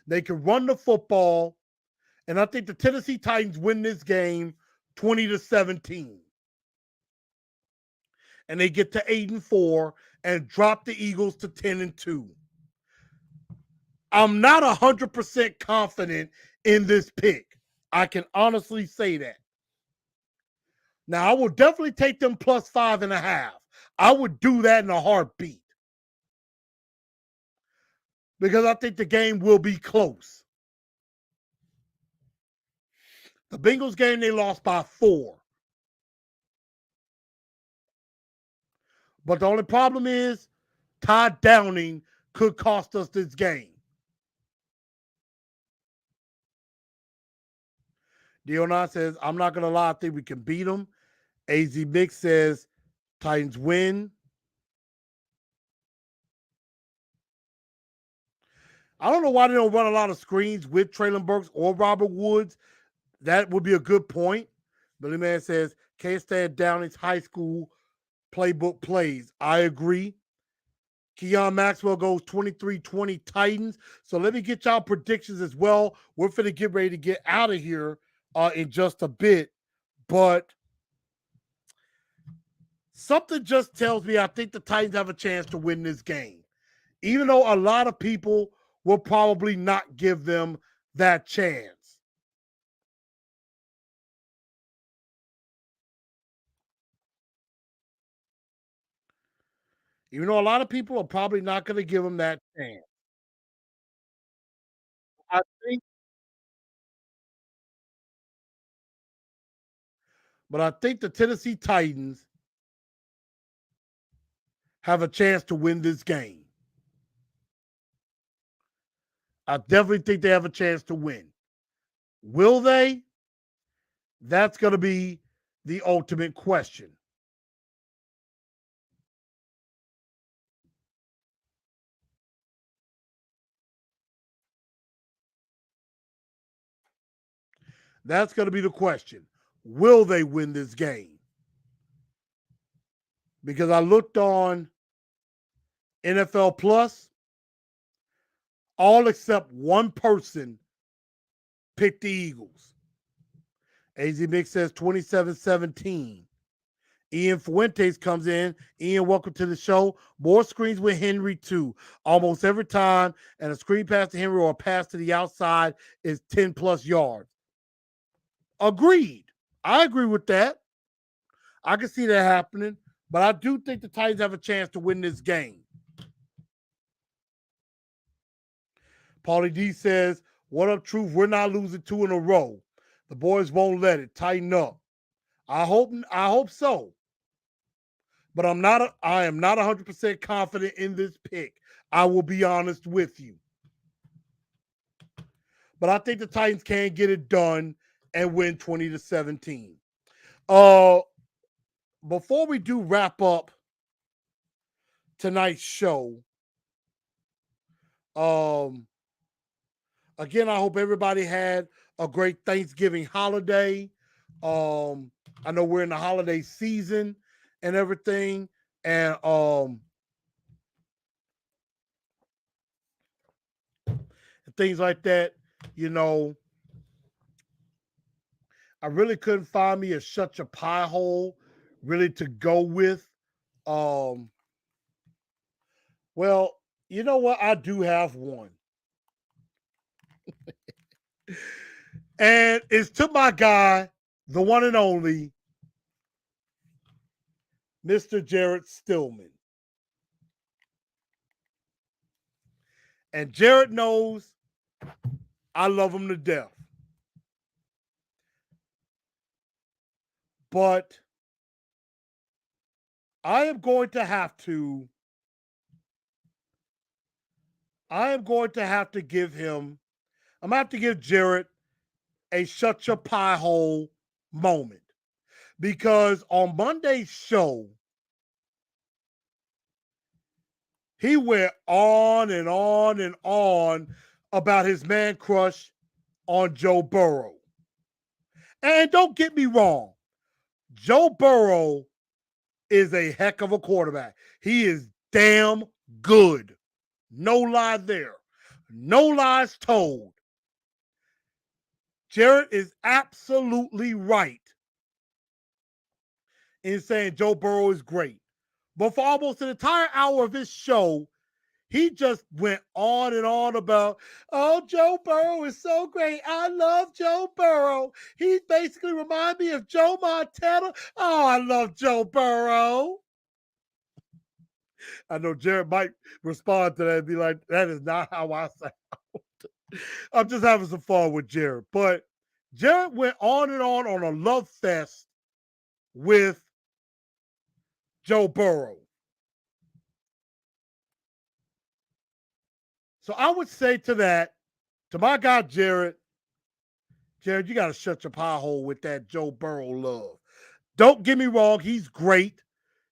they can run the football, and I think the Tennessee Titans win this game 20-17. And they get to 8-4 and drop the Eagles to 10-2. I'm not 100% confident in this pick. I can honestly say that. Now, I will definitely take them plus 5.5. I would do that in a heartbeat. Because I think the game will be close. The Bengals game, they lost by 4. But the only problem is Todd Downing could cost us this game. Dionot says, I'm not going to lie, I think we can beat them. AZ Mix says, Titans win. I don't know why they don't run a lot of screens with Traylon Burks or Robert Woods. That would be a good point. Billy Man says, can't stand Downing's high school playbook plays. I agree. Keon Maxwell goes 23-20 Titans. So let me get y'all predictions as well. We're finna get ready to get out of here in just a bit. But something just tells me I think the Titans have a chance to win this game. Even though a lot of people will probably not give them that chance. Even though a lot of people are probably not going to give them that chance. I think, but I think the Tennessee Titans have a chance to win this game. I definitely think they have a chance to win. Will they? That's going to be the ultimate question. That's going to be the question. Will they win this game? Because I looked on NFL Plus, all except one person picked the Eagles. AZ Mix says 27-17. Ian Fuentes comes in. Ian, welcome to the show. More screens with Henry, too. Almost every time, and a screen pass to Henry or a pass to the outside is 10-plus yards. Agreed. I agree with that. I can see that happening, but I do think the Titans have a chance to win this game. Paulie D says, what up, Truth? We're not losing 2 in a row. The boys won't let it. Tighten up. I hope so. But I am not 100% confident in this pick. I will be honest with you. But I think the Titans can get it done and win 20-17. Before we do wrap up tonight's show, again, I hope everybody had a great Thanksgiving holiday. I know we're in the holiday season and everything, and things like that. You know, I really couldn't find me a shut your pie hole really to go with. Well, you know what? I do have one. And it's to my guy, the one and only, Mr. Jared Stillman. And Jared knows I love him to death. But I am going to have to give him, I'm going to have to give Jarrett a shut your pie hole moment. Because on Monday's show, he went on and on and on about his man crush on Joe Burrow. And don't get me wrong, Joe Burrow is a heck of a quarterback. He is damn good. No lie there. No lies told. Jarrett is absolutely right in saying Joe Burrow is great. But for almost an entire hour of his show, he just went on and on about, oh, Joe Burrow is so great. I love Joe Burrow. He basically reminds me of Joe Montana. Oh, I love Joe Burrow. I know Jared might respond to that and be like, that is not how I sound. I'm just having some fun with Jared. But Jared went on a love fest with Joe Burrow. So I would say to my guy Jared, you got to shut your pie hole with that Joe Burrow love. Don't get me wrong, he's great.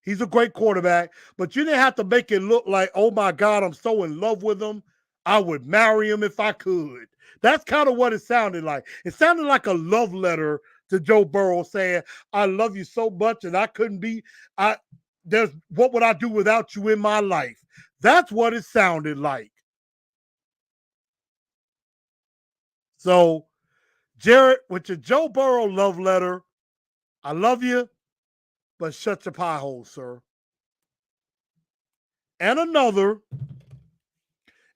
He's a great quarterback, but you didn't have to make it look like, oh my God, I'm so in love with him. I would marry him if I could. That's kind of what it sounded like. It sounded like a love letter to Joe Burrow saying, I love you so much and I couldn't be, what would I do without you in my life? That's what it sounded like. So, Jared, with your Joe Burrow love letter, I love you, but shut your pie hole, sir. And another,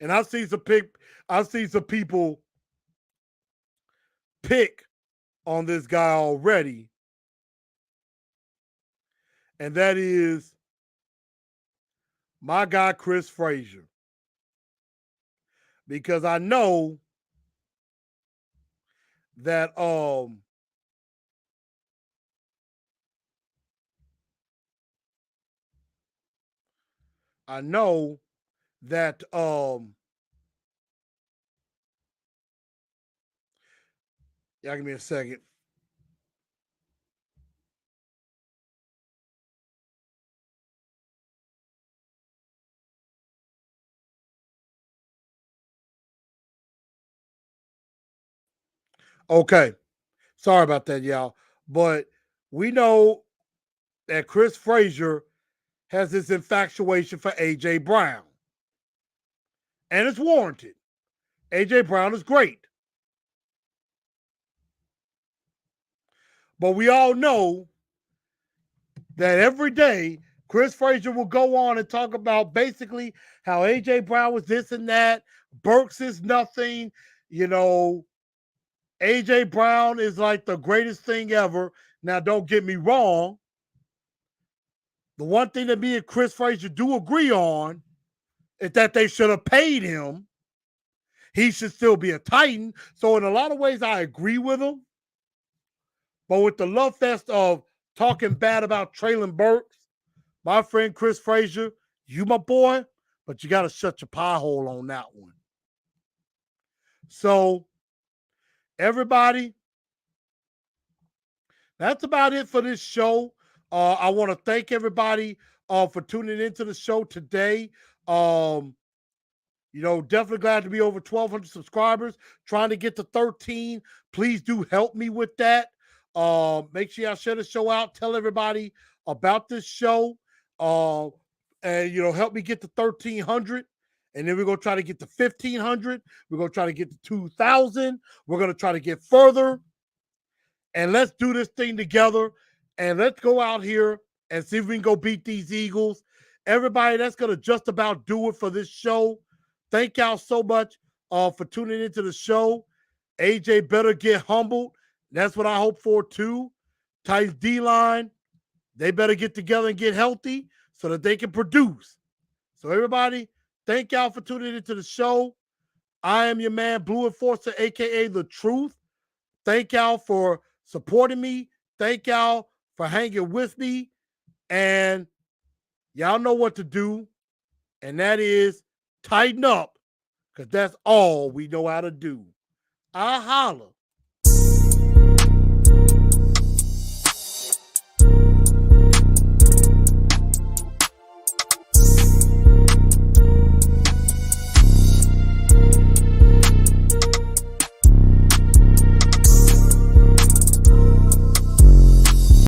and I've seen some people pick on this guy already, and that is my guy Chris Frazier. Because I know that yeah, give me a second. Okay. Sorry about that, y'all. But we know that Chris Frazier has this infatuation for A.J. Brown. And it's warranted. A.J. Brown is great. But we all know that every day Chris Frazier will go on and talk about basically how A.J. Brown was this and that. Burks is nothing. You know, A.J. Brown is like the greatest thing ever. Now, don't get me wrong. The one thing that me and Chris Frazier do agree on is that they should have paid him. He should still be a Titan. So in a lot of ways, I agree with him. But with the love fest of talking bad about Traylon Burks, my friend Chris Frazier, you my boy, but you got to shut your pie hole on that one. So, everybody, that's about it for this show. I want to thank everybody for tuning into the show today. Definitely glad to be over 1,200 subscribers. Trying to get to 13. Please do help me with that. Make sure y'all share the show out. Tell everybody about this show. And help me get to 1,300. And then we're going to try to get to 1,500. We're going to try to get to 2,000. We're going to try to get further. And let's do this thing together. And let's go out here and see if we can go beat these Eagles. Everybody, that's going to just about do it for this show. Thank y'all so much for tuning into the show. AJ better get humbled. That's what I hope for too. Titans D-line, they better get together and get healthy so that they can produce. So everybody, thank y'all for tuning into the show. I am your man, Blue Enforcer, aka The Truth. Thank y'all for supporting me. Thank y'all for hanging with me. And y'all know what to do. And that is tighten up, because that's all we know how to do. I holla.